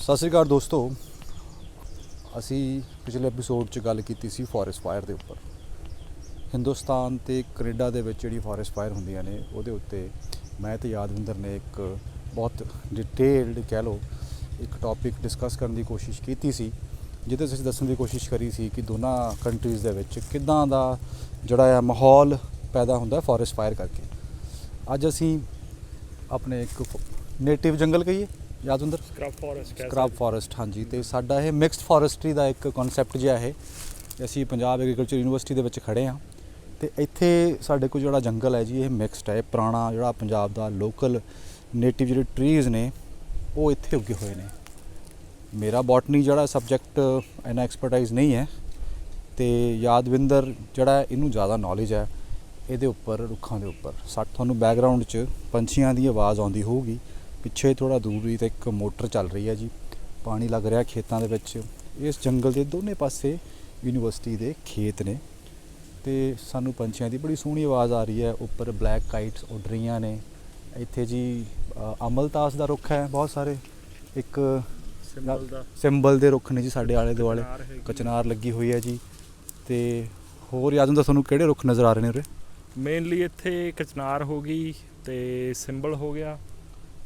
ਸਤਿ ਸ਼੍ਰੀ ਅਕਾਲ ਦੋਸਤੋ। ਅਸੀਂ ਪਿਛਲੇ ਐਪੀਸੋਡ 'ਚ ਗੱਲ ਕੀਤੀ ਸੀ ਫੋਰੈਸਟ ਫਾਇਰ ਦੇ ਉੱਪਰ। ਹਿੰਦੁਸਤਾਨ ਅਤੇ ਕੈਨੇਡਾ ਦੇ ਵਿੱਚ ਜਿਹੜੀ ਫੋਰੈਸਟ ਫਾਇਰ ਹੁੰਦੀਆਂ ਨੇ ਉਹਦੇ ਉੱਤੇ ਮੈਂ ਅਤੇ ਯਾਦਵਿੰਦਰ ਨੇ ਇੱਕ ਬਹੁਤ ਡਿਟੇਲਡ ਕਹਿ ਲਓ ਇੱਕ ਟੌਪਿਕ ਡਿਸਕਸ ਕਰਨ ਦੀ ਕੋਸ਼ਿਸ਼ ਕੀਤੀ ਸੀ, ਜਿਹਦੇ 'ਚ ਅਸੀਂ ਦੱਸਣ ਦੀ ਕੋਸ਼ਿਸ਼ ਕਰੀ ਸੀ ਕਿ ਦੋਨਾਂ ਕੰਟਰੀਜ਼ ਦੇ ਵਿੱਚ ਕਿੱਦਾਂ ਦਾ ਜਿਹੜਾ ਆ ਮਾਹੌਲ ਪੈਦਾ ਹੁੰਦਾ ਫੋਰੈਸਟ ਫਾਇਰ ਕਰਕੇ। ਅੱਜ ਅਸੀਂ ਆਪਣੇ ਇੱਕ ਨੇਟਿਵ ਜੰਗਲ ਕਹੀਏ ਯਾਦਵਿੰਦਰ, ਸਕ੍ਰਬ ਫੋਰੈਸਟ, ਹਾਂਜੀ, ਅਤੇ ਸਾਡਾ ਇਹ ਮਿਕਸਡ ਫੋਰੈਸਟਰੀ ਦਾ ਇੱਕ ਕਨਸੈਪਟ ਜਿਹਾ ਇਹ ਅਸੀਂ ਪੰਜਾਬ ਐਗਰੀਕਲਚਰ ਯੂਨੀਵਰਸਿਟੀ ਦੇ ਵਿੱਚ ਖੜ੍ਹੇ ਹਾਂ ਅਤੇ ਇੱਥੇ ਸਾਡੇ ਕੋਲ ਜਿਹੜਾ ਜੰਗਲ ਹੈ ਜੀ ਇਹ ਮਿਕਸਡ ਹੈ। ਪੁਰਾਣਾ ਜਿਹੜਾ ਪੰਜਾਬ ਦਾ ਲੋਕਲ ਨੇਟਿਵ ਜਿਹੜੇ ਟਰੀਜ਼ ਨੇ ਉਹ ਇੱਥੇ ਉੱਗੇ ਹੋਏ ਨੇ। ਮੇਰਾ ਬੋਟਨੀ ਜਿਹੜਾ ਸਬਜੈਕਟ ਇੰਨਾ ਐਕਸਪਰਟਾਈਜ਼ ਨਹੀਂ ਹੈ ਅਤੇ ਯਾਦਵਿੰਦਰ ਜਿਹੜਾ ਇਹਨੂੰ ਜ਼ਿਆਦਾ ਨੌਲੇਜ ਹੈ ਇਹਦੇ ਉੱਪਰ, ਰੁੱਖਾਂ ਦੇ ਉੱਪਰ। ਤੁਹਾਨੂੰ ਬੈਕਗਰਾਊਂਡ 'ਚ ਪੰਛੀਆਂ ਦੀ ਆਵਾਜ਼ ਆਉਂਦੀ ਹੋਊਗੀ। ਪਿੱਛੇ ਥੋੜ੍ਹਾ ਦੂਰੀ 'ਤੇ ਇੱਕ ਮੋਟਰ ਚੱਲ ਰਹੀ ਹੈ ਜੀ, ਪਾਣੀ ਲੱਗ ਰਿਹਾ ਖੇਤਾਂ ਦੇ ਵਿੱਚ। ਇਸ ਜੰਗਲ ਦੇ ਦੋਨੇ ਪਾਸੇ ਯੂਨੀਵਰਸਿਟੀ ਦੇ ਖੇਤ ਨੇ ਅਤੇ ਸਾਨੂੰ ਪੰਛੀਆਂ ਦੀ ਬੜੀ ਸੋਹਣੀ ਆਵਾਜ਼ ਆ ਰਹੀ ਹੈ। ਉੱਪਰ ਬਲੈਕ ਕਾਈਟਸ ਉੱਡ ਰਹੀਆਂ ਨੇ। ਇੱਥੇ ਜੀ ਅਮਲਤਾਸ ਦਾ ਰੁੱਖ ਹੈ, ਬਹੁਤ ਸਾਰੇ ਇੱਕ ਸਿੰਬਲ ਦੇ ਰੁੱਖ ਨੇ ਜੀ ਸਾਡੇ ਆਲੇ ਦੁਆਲੇ। ਕਚਨਾਰ ਲੱਗੀ ਹੋਈ ਹੈ ਜੀ। ਅਤੇ ਹੋਰ ਯਾਦ ਹੁੰਦਾ ਤੁਹਾਨੂੰ ਕਿਹੜੇ ਰੁੱਖ ਨਜ਼ਰ ਆ ਰਹੇ ਨੇ ਉਰੇ? ਮੇਨਲੀ ਇੱਥੇ ਕਚਨਾਰ ਹੋ ਗਈ ਅਤੇ ਸਿੰਬਲ ਹੋ ਗਿਆ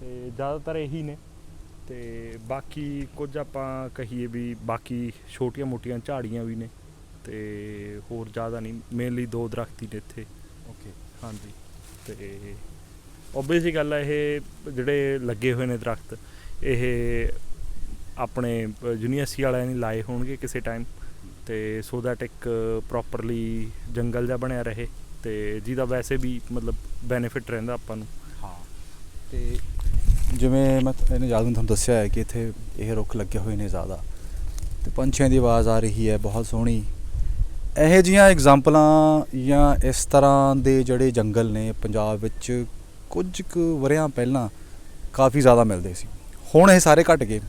ਅਤੇ ਜ਼ਿਆਦਾਤਰ ਇਹੀ ਨੇ। ਅਤੇ ਬਾਕੀ ਕੁਝ ਆਪਾਂ ਕਹੀਏ ਵੀ ਬਾਕੀ ਛੋਟੀਆਂ ਮੋਟੀਆਂ ਝਾੜੀਆਂ ਵੀ ਨੇ ਅਤੇ ਹੋਰ ਜ਼ਿਆਦਾ ਨਹੀਂ। ਮੇਨਲੀ 2 ਦਰੱਖਤ ਹੀ ਨੇ ਇੱਥੇ। ਓਕੇ, ਹਾਂਜੀ। ਅਤੇ ਓਬਵੀਅਸ ਹੀ ਗੱਲ ਹੈ ਇਹ ਜਿਹੜੇ ਲੱਗੇ ਹੋਏ ਨੇ ਦਰੱਖਤ ਇਹ ਆਪਣੇ ਯੂਨੀਵਰਸਿਟੀ ਵਾਲਿਆਂ ਨੇ ਲਾਏ ਹੋਣਗੇ ਕਿਸੇ ਟਾਈਮ, ਅਤੇ ਸੋ ਦੈਟ ਇੱਕ ਪ੍ਰੋਪਰਲੀ ਜੰਗਲ ਜਿਹਾ ਬਣਿਆ ਰਹੇ ਅਤੇ ਜਿਹਦਾ ਵੈਸੇ ਵੀ ਮਤਲਬ ਬੈਨੀਫਿਟ ਰਹਿੰਦਾ ਆਪਾਂ ਨੂੰ। ਹਾਂ, ਅਤੇ ਜਿਵੇਂ ਮੈਂ ਇਹਨੇ ਯਾਦ ਤੁਹਾਨੂੰ ਦੱਸਿਆ ਹੈ ਕਿ ਇੱਥੇ ਇਹ ਰੁੱਖ ਲੱਗੇ ਹੋਏ ਨੇ ਜ਼ਿਆਦਾ ਅਤੇ ਪੰਛੀਆਂ ਦੀ ਆਵਾਜ਼ ਆ ਰਹੀ ਹੈ ਬਹੁਤ ਸੋਹਣੀ। ਇਹੋ ਜਿਹੀਆਂ ਐਗਜ਼ਾਮਪਲਾਂ ਜਾਂ ਇਸ ਤਰ੍ਹਾਂ ਦੇ ਜਿਹੜੇ ਜੰਗਲ ਨੇ ਪੰਜਾਬ ਵਿੱਚ ਕੁਝ ਕੁ ਵਰ੍ਹਿਆਂ ਪਹਿਲਾਂ ਕਾਫੀ ਜ਼ਿਆਦਾ ਮਿਲਦੇ ਸੀ। ਹੁਣ ਇਹ ਸਾਰੇ ਘੱਟ ਗਏ।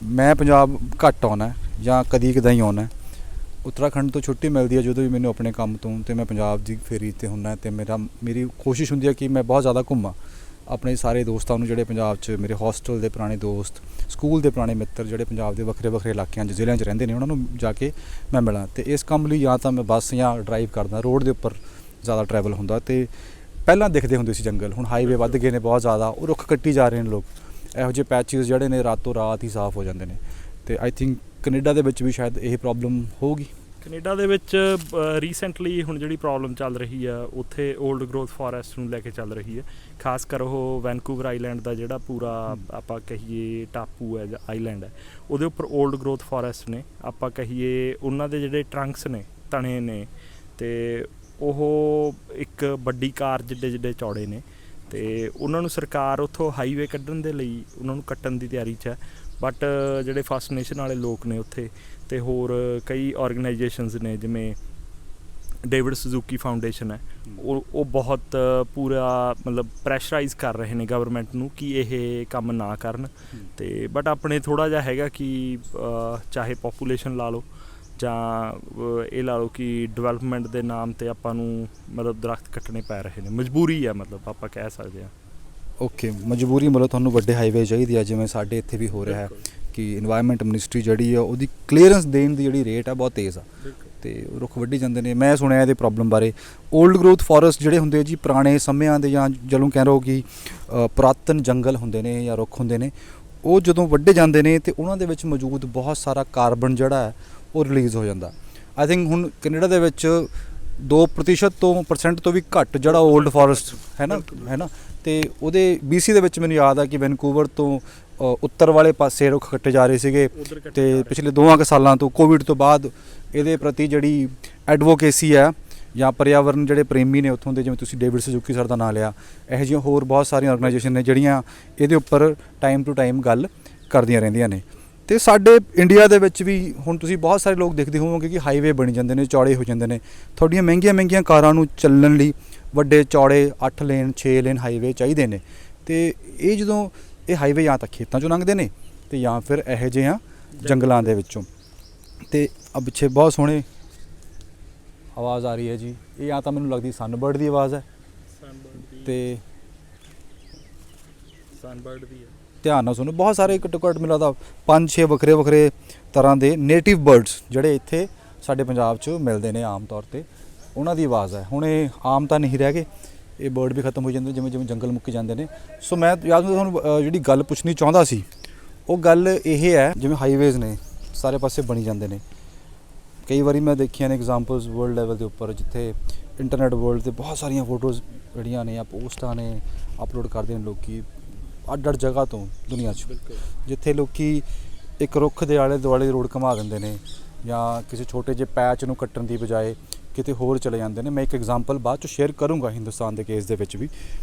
ਮੈਂ ਪੰਜਾਬ ਘੱਟ ਆਉਣਾ ਜਾਂ ਕਦੀ ਕਦਾਈ ਆਉਣਾ। ਉੱਤਰਾਖੰਡ ਤੋਂ ਛੁੱਟੀ ਮਿਲਦੀ ਹੈ ਜਦੋਂ ਵੀ ਮੈਨੂੰ ਆਪਣੇ ਕੰਮ ਤੋਂ, ਅਤੇ ਮੈਂ ਪੰਜਾਬ ਦੀ ਫੇਰੀ 'ਤੇ ਹੁੰਦਾ ਅਤੇ ਮੇਰੀ ਕੋਸ਼ਿਸ਼ ਹੁੰਦੀ ਹੈ ਕਿ ਮੈਂ ਬਹੁਤ ਜ਼ਿਆਦਾ ਘੁੰਮਾਂ। ਆਪਣੇ ਸਾਰੇ ਦੋਸਤਾਂ ਨੂੰ ਜਿਹੜੇ ਪੰਜਾਬ 'ਚ ਮੇਰੇ ਹੋਸਟਲ ਦੇ ਪੁਰਾਣੇ ਦੋਸਤ, ਸਕੂਲ ਦੇ ਪੁਰਾਣੇ ਮਿੱਤਰ ਜਿਹੜੇ ਪੰਜਾਬ ਦੇ ਵੱਖਰੇ ਵੱਖਰੇ ਇਲਾਕਿਆਂ 'ਚ ਜ਼ਿਲ੍ਹਿਆਂ 'ਚ ਰਹਿੰਦੇ ਨੇ ਉਹਨਾਂ ਨੂੰ ਜਾ ਕੇ ਮੈਂ ਮਿਲਾਂ। ਅਤੇ ਇਸ ਕੰਮ ਲਈ ਜਾਂ ਤਾਂ ਮੈਂ ਬੱਸ ਜਾਂ ਡਰਾਈਵ ਕਰਦਾ, ਰੋਡ ਦੇ ਉੱਪਰ ਜ਼ਿਆਦਾ ਟਰੈਵਲ ਹੁੰਦਾ। ਅਤੇ ਪਹਿਲਾਂ ਦਿਖਦੇ ਹੁੰਦੇ ਸੀ ਜੰਗਲ, ਹੁਣ ਹਾਈਵੇ ਵੱਧ ਗਏ ਨੇ ਬਹੁਤ ਜ਼ਿਆਦਾ, ਉਹ ਰੁੱਖ ਕੱਟੀ ਜਾ ਰਹੇ ਨੇ ਲੋਕ। ਇਹੋ ਜਿਹੇ ਪੈਚਿਸ ਜਿਹੜੇ ਨੇ ਰਾਤੋਂ ਰਾਤ ਹੀ ਸਾਫ਼ ਹੋ ਜਾਂਦੇ ਨੇ। ਅਤੇ ਆਈ ਥਿੰਕ ਕੈਨੇਡਾ ਦੇ ਵਿੱਚ ਵੀ ਸ਼ਾਇਦ ਇਹ ਪ੍ਰੋਬਲਮ ਹੋਊਗੀ। ਕੈਨੇਡਾ ਦੇ ਵਿੱਚ ਰੀਸੈਂਟਲੀ ਹੁਣ ਜਿਹੜੀ ਪ੍ਰੋਬਲਮ ਚੱਲ ਰਹੀ ਆ ਉੱਥੇ ਓਲਡ ਗਰੋਥ ਫੋਰੈਸਟ ਨੂੰ ਲੈ ਕੇ ਚੱਲ ਰਹੀ ਹੈ। ਖਾਸ ਕਰ ਉਹ ਵੈਨਕੂਵਰ ਆਈਲੈਂਡ ਦਾ ਜਿਹੜਾ ਪੂਰਾ ਆਪਾਂ ਕਹੀਏ ਟਾਪੂ ਹੈ ਜਾਂ ਆਈਲੈਂਡ ਹੈ ਉਹਦੇ ਉੱਪਰ ਓਲਡ ਗਰੋਥ ਫੋਰੈਸਟ ਨੇ। ਆਪਾਂ ਕਹੀਏ ਉਹਨਾਂ ਦੇ ਜਿਹੜੇ ਟਰੰਕਸ ਨੇ, ਤਣੇ ਨੇ, ਅਤੇ ਉਹ ਇੱਕ ਵੱਡੀ ਕਾਰ ਜਿੱਡੇ ਚੌੜੇ ਨੇ। ਅਤੇ ਉਹਨਾਂ ਨੂੰ ਸਰਕਾਰ ਉੱਥੋਂ ਹਾਈਵੇ ਕੱਢਣ ਦੇ ਲਈ ਉਹਨਾਂ ਨੂੰ ਕੱਟਣ ਦੀ ਤਿਆਰੀ 'ਚ ਹੈ। ਬਟ ਜਿਹੜੇ ਫਸਟ ਨੇਸ਼ਨ ਵਾਲੇ ਲੋਕ ਨੇ ਉੱਥੇ ਅਤੇ ਹੋਰ ਕਈ ਔਰਗਨਾਈਜੇਸ਼ਨਸ ਨੇ ਜਿਵੇਂ ਡੇਵਿਡ ਸੁਜ਼ੂਕੀ ਫਾਊਂਡੇਸ਼ਨ ਹੈ, ਉਹ ਬਹੁਤ ਪੂਰਾ ਮਤਲਬ ਪ੍ਰੈਸ਼ਰਾਈਜ਼ ਕਰ ਰਹੇ ਨੇ ਗਵਰਨਮੈਂਟ ਨੂੰ ਕਿ ਇਹ ਕੰਮ ਨਾ ਕਰਨ। ਅਤੇ ਬਟ ਆਪਣੇ ਥੋੜ੍ਹਾ ਜਿਹਾ ਹੈਗਾ ਕਿ ਚਾਹੇ ਪੋਪੂਲੇਸ਼ਨ ਲਾ ਲਓ ਜਾਂ ਇਹ ਲਾ ਲਓ ਕਿ ਡਿਵੈਲਪਮੈਂਟ ਦੇ ਨਾਮ 'ਤੇ ਆਪਾਂ ਨੂੰ ਮਤਲਬ ਦਰੱਖਤ ਕੱਟਣੇ ਪੈ ਰਹੇ ਨੇ। ਮਜਬੂਰੀ ਹੈ ਮਤਲਬ ਆਪਾਂ ਕਹਿ ਸਕਦੇ ਹਾਂ। ਓਕੇ, ਮਜਬੂਰੀ ਮਤਲਬ ਤੁਹਾਨੂੰ ਵੱਡੇ ਹਾਈਵੇ ਚਾਹੀਦੀ ਆ ਜਿਵੇਂ ਸਾਡੇ ਇੱਥੇ ਵੀ ਹੋ ਰਿਹਾ ਹੈ ਕਿ ਇਨਵਾਇਰਮੈਂਟ ਮਿਨਿਸਟਰੀ ਜਿਹੜੀ ਆ ਉਹਦੀ ਕਲੀਅਰੈਂਸ ਦੇਣ ਦੀ ਜਿਹੜੀ ਰੇਟ ਆ ਬਹੁਤ ਤੇਜ਼ ਆ ਅਤੇ ਰੁੱਖ ਵੱਢੀ ਜਾਂਦੇ ਨੇ। ਮੈਂ ਸੁਣਿਆ ਇਹਦੇ ਪ੍ਰੋਬਲਮ ਬਾਰੇ। ਓਲਡ ਗਰੋਥ ਫੋਰੈਸਟ ਜਿਹੜੇ ਹੁੰਦੇ ਜੀ ਪੁਰਾਣੇ ਸਮਿਆਂ ਦੇ ਜਾਂ ਜਦੋਂ ਕਹਿ ਲਓ ਕਿ ਪੁਰਾਤਨ ਜੰਗਲ ਹੁੰਦੇ ਨੇ ਜਾਂ ਰੁੱਖ ਹੁੰਦੇ ਨੇ, ਉਹ ਜਦੋਂ ਵੱਢੇ ਜਾਂਦੇ ਨੇ ਅਤੇ ਉਹਨਾਂ ਦੇ ਵਿੱਚ ਮੌਜੂਦ ਬਹੁਤ ਸਾਰਾ ਕਾਰਬਨ ਜਿਹੜਾ ਹੈ ਉਹ ਰਿਲੀਜ਼ ਹੋ ਜਾਂਦਾ। ਆਈ ਥਿੰਕ ਹੁਣ ਕੈਨੇਡਾ ਦੇ ਵਿੱਚ 2% ਤੋਂ ਵੀ ਘੱਟ ਜਿਹੜਾ ਓਲਡ ਫੋਰੈਸਟ ਹੈ ਨਾ ਅਤੇ ਉਹਦੇ BC ਦੇ ਵਿੱਚ ਮੈਨੂੰ ਯਾਦ ਆ ਕਿ ਵੈਨਕੂਵਰ ਤੋਂ ਉੱਤਰ ਵਾਲੇ ਪਾਸੇ ਰੁੱਖ ਕੱਟੇ ਜਾ ਰਹੇ ਸੀਗੇ। ਅਤੇ ਪਿਛਲੇ 2 ਕੁ ਸਾਲਾਂ ਤੋਂ ਕੋਵਿਡ ਤੋਂ ਬਾਅਦ ਇਹਦੇ ਪ੍ਰਤੀ ਜਿਹੜੀ ਐਡਵੋਕੇਸੀ ਹੈ ਜਾਂ ਪਰਿਆਵਰਨ ਜਿਹੜੇ ਪ੍ਰੇਮੀ ਨੇ ਉੱਥੋਂ ਦੇ, ਜਿਵੇਂ ਤੁਸੀਂ ਡੇਵਿਡ ਸੁਜ਼ੂਕੀ ਸਰ ਦਾ ਨਾਂ ਲਿਆ, ਇਹੋ ਜਿਹੀਆਂ ਹੋਰ ਬਹੁਤ ਸਾਰੀਆਂ ਔਰਗਨਾਈਜੇਸ਼ਨ ਨੇ ਜਿਹੜੀਆਂ ਇਹਦੇ ਉੱਪਰ ਟਾਈਮ ਟੂ ਟਾਈਮ ਗੱਲ ਕਰਦੀਆਂ ਰਹਿੰਦੀਆਂ ਨੇ। ਅਤੇ ਸਾਡੇ ਇੰਡੀਆ ਦੇ ਵਿੱਚ ਵੀ ਹੁਣ ਤੁਸੀਂ ਬਹੁਤ ਸਾਰੇ ਲੋਕ ਦੇਖਦੇ ਹੋਵੋਗੇ ਕਿ ਹਾਈਵੇ ਬਣੀ ਜਾਂਦੇ ਨੇ, ਚੌੜੇ ਹੋ ਜਾਂਦੇ ਨੇ। ਤੁਹਾਡੀਆਂ ਮਹਿੰਗੀਆਂ ਕਾਰਾਂ ਨੂੰ ਚੱਲਣ ਲਈ ਵੱਡੇ ਚੌੜੇ 8 ਲੇਨ 6 ਲੇਨ ਹਾਈਵੇ ਚਾਹੀਦੇ ਨੇ। ਅਤੇ ਇਹ ਜਦੋਂ ਇਹ ਹਾਈਵੇ ਜਾਂ ਤਾਂ ਖੇਤਾਂ 'ਚੋਂ ਲੰਘਦੇ ਨੇ ਅਤੇ ਜਾਂ ਫਿਰ ਇਹੋ ਜਿਹੀਆਂ ਜੰਗਲਾਂ ਦੇ ਵਿੱਚੋਂ। ਅਤੇ ਆ ਪਿੱਛੇ ਬਹੁਤ ਸੋਹਣੇ ਆਵਾਜ਼ ਆ ਰਹੀ ਹੈ ਜੀ, ਇਹ ਜਾਂ ਤਾਂ ਮੈਨੂੰ ਲੱਗਦੀ ਸਨਬਰਡ ਦੀ ਆਵਾਜ਼ ਹੈ ਅਤੇ ਸਨਬਰਡ ਦੀ ਹੈ। ਧਿਆਨ ਨਾਲ ਸੁਣੋ, ਬਹੁਤ ਸਾਰੇ ਘੱਟੋ ਘੱਟ ਮੈਨੂੰ ਲੱਗਦਾ 5-6 ਵੱਖਰੇ ਵੱਖਰੇ ਤਰ੍ਹਾਂ ਦੇ ਨੇਟਿਵ ਬਰਡਸ ਜਿਹੜੇ ਇੱਥੇ ਸਾਡੇ ਪੰਜਾਬ 'ਚ ਮਿਲਦੇ ਨੇ ਆਮ ਤੌਰ 'ਤੇ, ਉਹਨਾਂ ਦੀ ਆਵਾਜ਼ ਹੈ। ਹੁਣ ਇਹ ਆਮ ਤਾਂ ਨਹੀਂ ਰਹਿ ਗਏ, ਇਹ ਬਰਡ ਵੀ ਖਤਮ ਹੋ ਜਾਂਦੇ ਜਿਵੇਂ ਜਿਵੇਂ ਜੰਗਲ ਮੁੱਕੀ ਜਾਂਦੇ ਨੇ। ਸੋ ਮੈਂ ਯਾਦ ਤੁਹਾਨੂੰ ਜਿਹੜੀ ਗੱਲ ਪੁੱਛਣੀ ਚਾਹੁੰਦਾ ਸੀ ਉਹ ਗੱਲ ਇਹ ਹੈ, ਜਿਵੇਂ ਹਾਈਵੇਜ਼ ਨੇ ਸਾਰੇ ਪਾਸੇ ਬਣੀ ਜਾਂਦੇ ਨੇ, ਕਈ ਵਾਰੀ ਮੈਂ ਦੇਖੀਆਂ ਨੇ ਐਗਜ਼ਾਮਪਲਸ ਵਰਲਡ ਲੈਵਲ ਦੇ ਉੱਪਰ, ਜਿੱਥੇ ਇੰਟਰਨੈਟ ਵਰਲਡ 'ਤੇ ਬਹੁਤ ਸਾਰੀਆਂ ਫੋਟੋਜ਼ ਜਿਹੜੀਆਂ ਨੇ ਜਾਂ ਪੋਸਟਾਂ ਨੇ ਅਪਲੋਡ ਕਰਦੇ ਨੇ ਲੋਕੀ ਅੱਡ ਅੱਡ ਜਗ੍ਹਾ ਤੋਂ ਦੁਨੀਆ 'ਚ, ਜਿੱਥੇ ਲੋਕੀ ਇੱਕ ਰੁੱਖ ਦੇ ਆਲੇ ਦੁਆਲੇ ਰੋਡ ਘੁਮਾ ਦਿੰਦੇ ਨੇ ਜਾਂ ਕਿਸੇ ਛੋਟੇ ਜਿਹੇ ਪੈਚ ਨੂੰ ਕੱਟਣ ਦੀ ਬਜਾਏ ਕਿਤੇ ਹੋਰ ਚਲੇ ਜਾਂਦੇ ਨੇ। ਮੈਂ ਇੱਕ ਐਗਜ਼ਾਮਪਲ ਬਾਅਦ 'ਚ ਸ਼ੇਅਰ ਕਰੂੰਗਾ ਹਿੰਦੁਸਤਾਨ ਦੇ ਕੇਸ ਦੇ ਵਿੱਚ ਵੀ।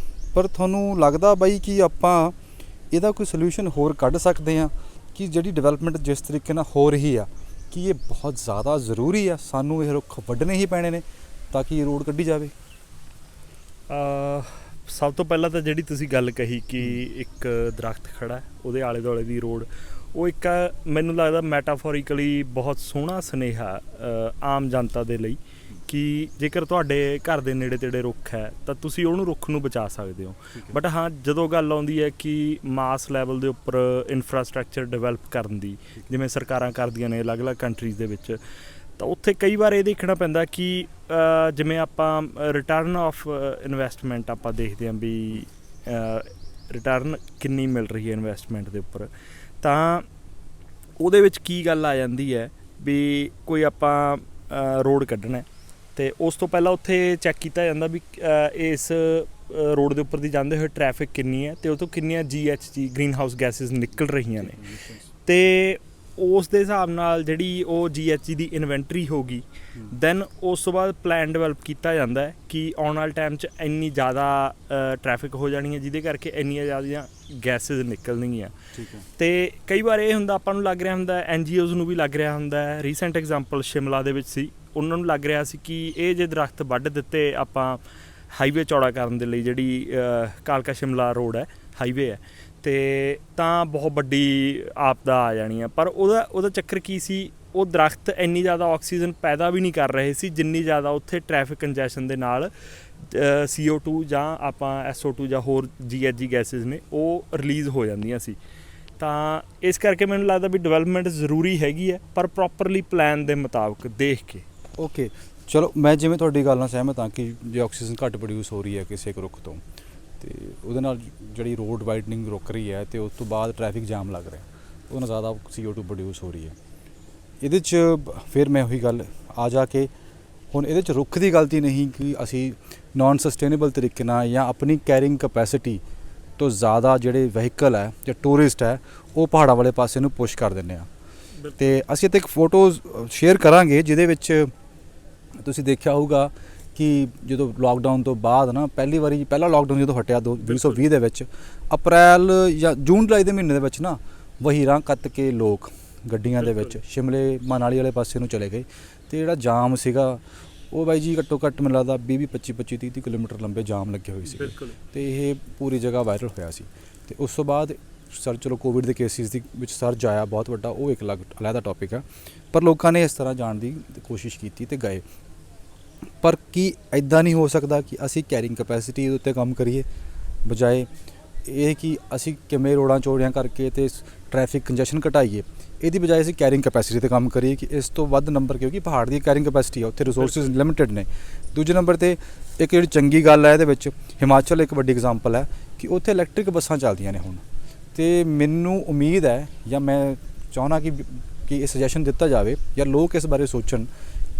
ਪਰ ਤੁਹਾਨੂੰ ਲੱਗਦਾ ਬਾਈ ਕਿ ਆਪਾਂ ਇਹਦਾ ਕੋਈ ਸੋਲਿਊਸ਼ਨ ਹੋਰ ਕੱਢ ਸਕਦੇ ਹਾਂ ਕਿ ਜਿਹੜੀ ਡਿਵੈਲਪਮੈਂਟ ਜਿਸ ਤਰੀਕੇ ਨਾਲ ਹੋ ਰਹੀ ਆ, ਕਿ ਇਹ ਬਹੁਤ ਜ਼ਿਆਦਾ ਜ਼ਰੂਰੀ ਆ, ਸਾਨੂੰ ਇਹ ਰੁੱਖ ਵੱਢਣੇ ਹੀ ਪੈਣੇ ਨੇ ਤਾਂ ਕਿ ਇਹ ਰੋਡ ਕੱਢੀ ਜਾਵੇ? ਸਭ ਤੋਂ ਪਹਿਲਾਂ ਤਾਂ ਜਿਹੜੀ ਤੁਸੀਂ ਗੱਲ ਕਹੀ ਕਿ ਇੱਕ ਦਰਖਤ ਖੜਾ ਉਹਦੇ ਆਲੇ ਦੁਆਲੇ ਦੀ ਰੋਡ, ਉਹ ਇੱਕ ਮੈਨੂੰ ਲੱਗਦਾ ਮੈਟਾਫੋਰੀਕਲੀ ਬਹੁਤ ਸੋਹਣਾ ਸੁਨੇਹਾ ਆਮ ਜਨਤਾ ਦੇ ਲਈ ਕਿ ਜੇਕਰ ਤੁਹਾਡੇ ਘਰ ਦੇ ਨੇੜੇ ਤੇੜੇ ਰੁੱਖ ਹੈ ਤਾਂ ਤੁਸੀਂ ਉਹਨੂੰ ਰੁੱਖ ਨੂੰ ਬਚਾ ਸਕਦੇ ਹੋ। ਬਟ ਹਾਂ, ਜਦੋਂ ਗੱਲ ਆਉਂਦੀ ਹੈ ਕਿ ਮਾਸ ਲੈਵਲ ਦੇ ਉੱਪਰ ਇਨਫਰਾਸਟਰਕਚਰ ਡਿਵੈਲਪ ਕਰਨ ਦੀ, ਜਿਵੇਂ ਸਰਕਾਰਾਂ ਕਰਦੀਆਂ ਨੇ ਅਲੱਗ-ਅਲੱਗ ਕੰਟਰੀਜ਼ ਦੇ ਵਿੱਚ, ਤਾਂ ਉੱਥੇ ਕਈ ਵਾਰ ਇਹ ਦੇਖਣਾ ਪੈਂਦਾ ਕਿ ਜਿਵੇਂ ਆਪਾਂ ਰਿਟਰਨ ਆਫ ਇਨਵੈਸਟਮੈਂਟ ਆਪਾਂ ਦੇਖਦੇ ਹਾਂ ਵੀ ਰਿਟਰਨ ਕਿੰਨੀ ਮਿਲ ਰਹੀ ਹੈ ਇਨਵੈਸਟਮੈਂਟ ਦੇ ਉੱਪਰ, ਤਾਂ ਉਹਦੇ ਵਿੱਚ ਕੀ ਗੱਲ ਆ ਜਾਂਦੀ ਹੈ ਵੀ ਕੋਈ ਆਪਾਂ ਰੋਡ ਕੱਢਣਾ ਅਤੇ ਉਸ ਤੋਂ ਪਹਿਲਾਂ ਉੱਥੇ ਚੈੱਕ ਕੀਤਾ ਜਾਂਦਾ ਵੀ ਇਸ ਰੋਡ ਦੇ ਉੱਪਰ ਦੀ ਜਾਂਦੇ ਹੋਏ ਟ੍ਰੈਫਿਕ ਕਿੰਨੀ ਹੈ ਅਤੇ ਉਹ ਤੋਂ ਕਿੰਨੀਆਂ GHG ਗ੍ਰੀਨ ਹਾਊਸ ਗੈਸਿਸ ਨਿਕਲ ਰਹੀਆਂ ਨੇ, ਅਤੇ ਉਸ ਦੇ ਹਿਸਾਬ ਨਾਲ ਜਿਹੜੀ ਉਹ GHG ਦੀ ਇਨਵੈਂਟਰੀ ਹੋਊਗੀ, ਦੈਨ ਉਸ ਤੋਂ ਬਾਅਦ ਪਲਾਨ ਡਿਵੈਲਪ ਕੀਤਾ ਜਾਂਦਾ ਹੈ ਕਿ ਆਉਣ ਵਾਲੇ ਟਾਈਮ 'ਚ ਇੰਨੀ ਜ਼ਿਆਦਾ ਟ੍ਰੈਫਿਕ ਹੋ ਜਾਣੀ ਹੈ ਜਿਹਦੇ ਕਰਕੇ ਇੰਨੀਆਂ ਜ਼ਿਆਦਾ ਗੈਸਿਸ ਨਿਕਲਣਗੀਆਂ। ਅਤੇ ਕਈ ਵਾਰ ਇਹ ਹੁੰਦਾ, ਆਪਾਂ ਨੂੰ ਲੱਗ ਰਿਹਾ ਹੁੰਦਾ, NGOs ਨੂੰ ਵੀ ਲੱਗ ਰਿਹਾ ਹੁੰਦਾ। ਰੀਸੈਂਟ ਐਗਜ਼ਾਮਪਲ ਸ਼ਿਮਲਾ ਦੇ ਵਿੱਚ ਸੀ, ਉਹਨਾਂ ਨੂੰ ਲੱਗ ਰਿਹਾ ਸੀ ਕਿ ਇਹ ਜੇ ਦਰਖਤ ਵੱਢ ਦਿੱਤੇ ਆਪਾਂ ਹਾਈਵੇ ਚੌੜਾ ਕਰਨ ਦੇ ਲਈ, ਜਿਹੜੀ ਕਾਲਕਾ ਸ਼ਿਮਲਾ ਰੋਡ ਹੈ, ਹਾਈਵੇ ਹੈ, ਅਤੇ ਤਾਂ ਬਹੁਤ ਵੱਡੀ ਆਪਦਾ ਆ ਜਾਣੀ ਆ। ਪਰ ਉਹਦਾ ਚੱਕਰ ਕੀ ਸੀ, ਉਹ ਦਰਖਤ ਇੰਨੀ ਜ਼ਿਆਦਾ ਆਕਸੀਜਨ ਪੈਦਾ ਵੀ ਨਹੀਂ ਕਰ ਰਹੇ ਸੀ ਜਿੰਨੀ ਜ਼ਿਆਦਾ ਉੱਥੇ ਟ੍ਰੈਫਿਕ ਕੰਜੈਸ਼ਨ ਦੇ ਨਾਲ CO2 ਜਾਂ ਆਪਾਂ SO2 ਜਾਂ ਹੋਰ GHG ਗੈਸਿਸ ਨੇ ਉਹ ਰਿਲੀਜ਼ ਹੋ ਜਾਂਦੀਆਂ ਸੀ। ਤਾਂ ਇਸ ਕਰਕੇ ਮੈਨੂੰ ਲੱਗਦਾ ਵੀ ਡਿਵੈਲਪਮੈਂਟ ਜ਼ਰੂਰੀ ਹੈਗੀ ਹੈ, ਪਰ ਪ੍ਰੋਪਰਲੀ ਪਲਾਨ ਦੇ ਮੁਤਾਬਕ ਦੇਖ ਕੇ। ਓਕੇ, ਚਲੋ ਮੈਂ ਜਿਵੇਂ ਤੁਹਾਡੀ ਗੱਲ ਨਾਲ ਸਹਿਮਤ ਹਾਂ ਕਿ ਜੇ ਆਕਸੀਜਨ ਘੱਟ ਪ੍ਰੋਡਿਊਸ ਹੋ ਰਹੀ ਹੈ ਕਿਸੇ ਇੱਕ ਰੁੱਖ ਤੋਂ, ਅਤੇ ਉਹਦੇ ਨਾਲ ਜਿਹੜੀ ਰੋਡ ਵਾਈਡਨਿੰਗ ਰੁਕ ਰਹੀ ਹੈ ਅਤੇ ਉਸ ਤੋਂ ਬਾਅਦ ਟ੍ਰੈਫਿਕ ਜਾਮ ਲੱਗ ਰਿਹਾ, ਉਹਦੇ ਨਾਲ ਜ਼ਿਆਦਾ CO2 ਪ੍ਰੋਡਿਊਸ ਹੋ ਰਹੀ ਹੈ। ਇਹਦੇ 'ਚ ਫਿਰ ਮੈਂ ਉਹੀ ਗੱਲ ਆ ਜਾ ਕੇ, ਹੁਣ ਇਹਦੇ 'ਚ ਰੁੱਖ ਦੀ ਗਲਤੀ ਨਹੀਂ ਕਿ ਅਸੀਂ ਨਾਨ ਸਸਟੇਨੇਬਲ ਤਰੀਕੇ ਨਾਲ ਜਾਂ ਆਪਣੀ ਕੈਰਿੰਗ ਕਪੈਸਿਟੀ ਤੋਂ ਜ਼ਿਆਦਾ ਜਿਹੜੇ ਵਹੀਕਲ ਹੈ ਜਾਂ ਟੂਰਿਸਟ ਹੈ ਉਹ ਪਹਾੜਾਂ ਵਾਲੇ ਪਾਸੇ ਨੂੰ ਪੁਸ਼ ਕਰ ਦਿੰਦੇ ਆ। ਅਤੇ ਅਸੀਂ ਇੱਥੇ ਇੱਕ ਫੋਟੋ ਸ਼ੇਅਰ ਕਰਾਂਗੇ ਜਿਹਦੇ ਵਿੱਚ ਤੁਸੀਂ ਦੇਖਿਆ ਹੋਊਗਾ ਕਿ ਜਦੋਂ ਲੋਕਡਾਊਨ ਤੋਂ ਬਾਅਦ ਨਾ ਪਹਿਲਾ ਲੋਕਡਾਊਨ ਜਦੋਂ ਹਟਿਆ 2020 ਦੇ ਵਿੱਚ, ਅਪ੍ਰੈਲ ਜਾਂ ਜੂਨ ਜੁਲਾਈ ਦੇ ਮਹੀਨੇ ਦੇ ਵਿੱਚ ਨਾ ਵਹੀਰਾਂ ਕੱਤ ਕੇ ਲੋਕ ਗੱਡੀਆਂ ਦੇ ਵਿੱਚ ਸ਼ਿਮਲੇ ਮਨਾਲੀ ਵਾਲੇ ਪਾਸੇ ਨੂੰ ਚਲੇ ਗਏ, ਅਤੇ ਜਿਹੜਾ ਜਾਮ ਸੀਗਾ ਉਹ ਬਾਈ ਜੀ ਘੱਟੋ ਘੱਟ ਮੈਨੂੰ ਲੱਗਦਾ 25-30 ਕਿਲੋਮੀਟਰ ਲੰਬੇ ਜਾਮ ਲੱਗੇ ਹੋਏ ਸੀ, ਅਤੇ ਇਹ ਪੂਰੀ ਜਗ੍ਹਾ ਵਾਇਰਲ ਹੋਇਆ ਸੀ। ਅਤੇ ਉਸ ਤੋਂ ਬਾਅਦ ਚਲੋ ਕੋਵਿਡ ਦੇ ਕੇਸਿਸ ਦੀ ਵਿੱਚ ਸਰਜ ਆਇਆ ਬਹੁਤ ਵੱਡਾ, ਉਹ ਇੱਕ ਅਲੱਗ ਟੌਪਿਕ ਹੈ, ਪਰ ਲੋਕਾਂ ਨੇ ਇਸ ਤਰ੍ਹਾਂ ਜਾਣ ਦੀ ਕੋਸ਼ਿਸ਼ ਕੀਤੀ ਅਤੇ ਗਏ। ਪਰ ਕੀ ਇੱਦਾਂ ਨਹੀਂ ਹੋ ਸਕਦਾ ਕਿ ਅਸੀਂ ਕੈਰਿੰਗ ਕਪੈਸਿਟੀ ਦੇ ਉੱਤੇ ਕੰਮ ਕਰੀਏ, ਬਜਾਏ ਇਹ ਕਿ ਅਸੀਂ ਕਿਵੇਂ ਰੋਡਾਂ ਚੌੜੀਆਂ ਕਰਕੇ ਅਤੇ ਟ੍ਰੈਫਿਕ ਕੰਜੈਸ਼ਨ ਘਟਾਈਏ, ਇਹਦੀ ਬਜਾਏ ਅਸੀਂ ਕੈਰਿੰਗ ਕਪੈਸਿਟੀ 'ਤੇ ਕੰਮ ਕਰੀਏ ਕਿ ਇਸ ਤੋਂ ਵੱਧ ਨੰਬਰ, ਕਿਉਂਕਿ ਪਹਾੜ ਦੀ ਕੈਰਿੰਗ ਕਪੈਸਿਟੀ ਆ, ਉੱਥੇ ਰਿਸੋਰਸਿਸ ਲਿਮਿਟਿਡ ਨੇ। ਦੂਜੇ ਨੰਬਰ 'ਤੇ ਇੱਕ ਜਿਹੜੀ ਚੰਗੀ ਗੱਲ ਹੈ ਇਹਦੇ ਵਿੱਚ, ਹਿਮਾਚਲ ਇੱਕ ਵੱਡੀ ਐਗਜ਼ਾਮਪਲ ਹੈ ਕਿ ਉੱਥੇ ਇਲੈਕਟ੍ਰਿਕ ਬੱਸਾਂ ਚੱਲਦੀਆਂ ਨੇ ਹੁਣ, ਅਤੇ ਮੈਨੂੰ ਉਮੀਦ ਹੈ ਜਾਂ ਮੈਂ ਚਾਹੁੰਦਾ ਕਿ ਇਹ ਸੁਜੈਸ਼ਨ ਦਿੱਤਾ ਜਾਵੇ ਜਾਂ ਲੋਕ ਇਸ ਬਾਰੇ ਸੋਚਣ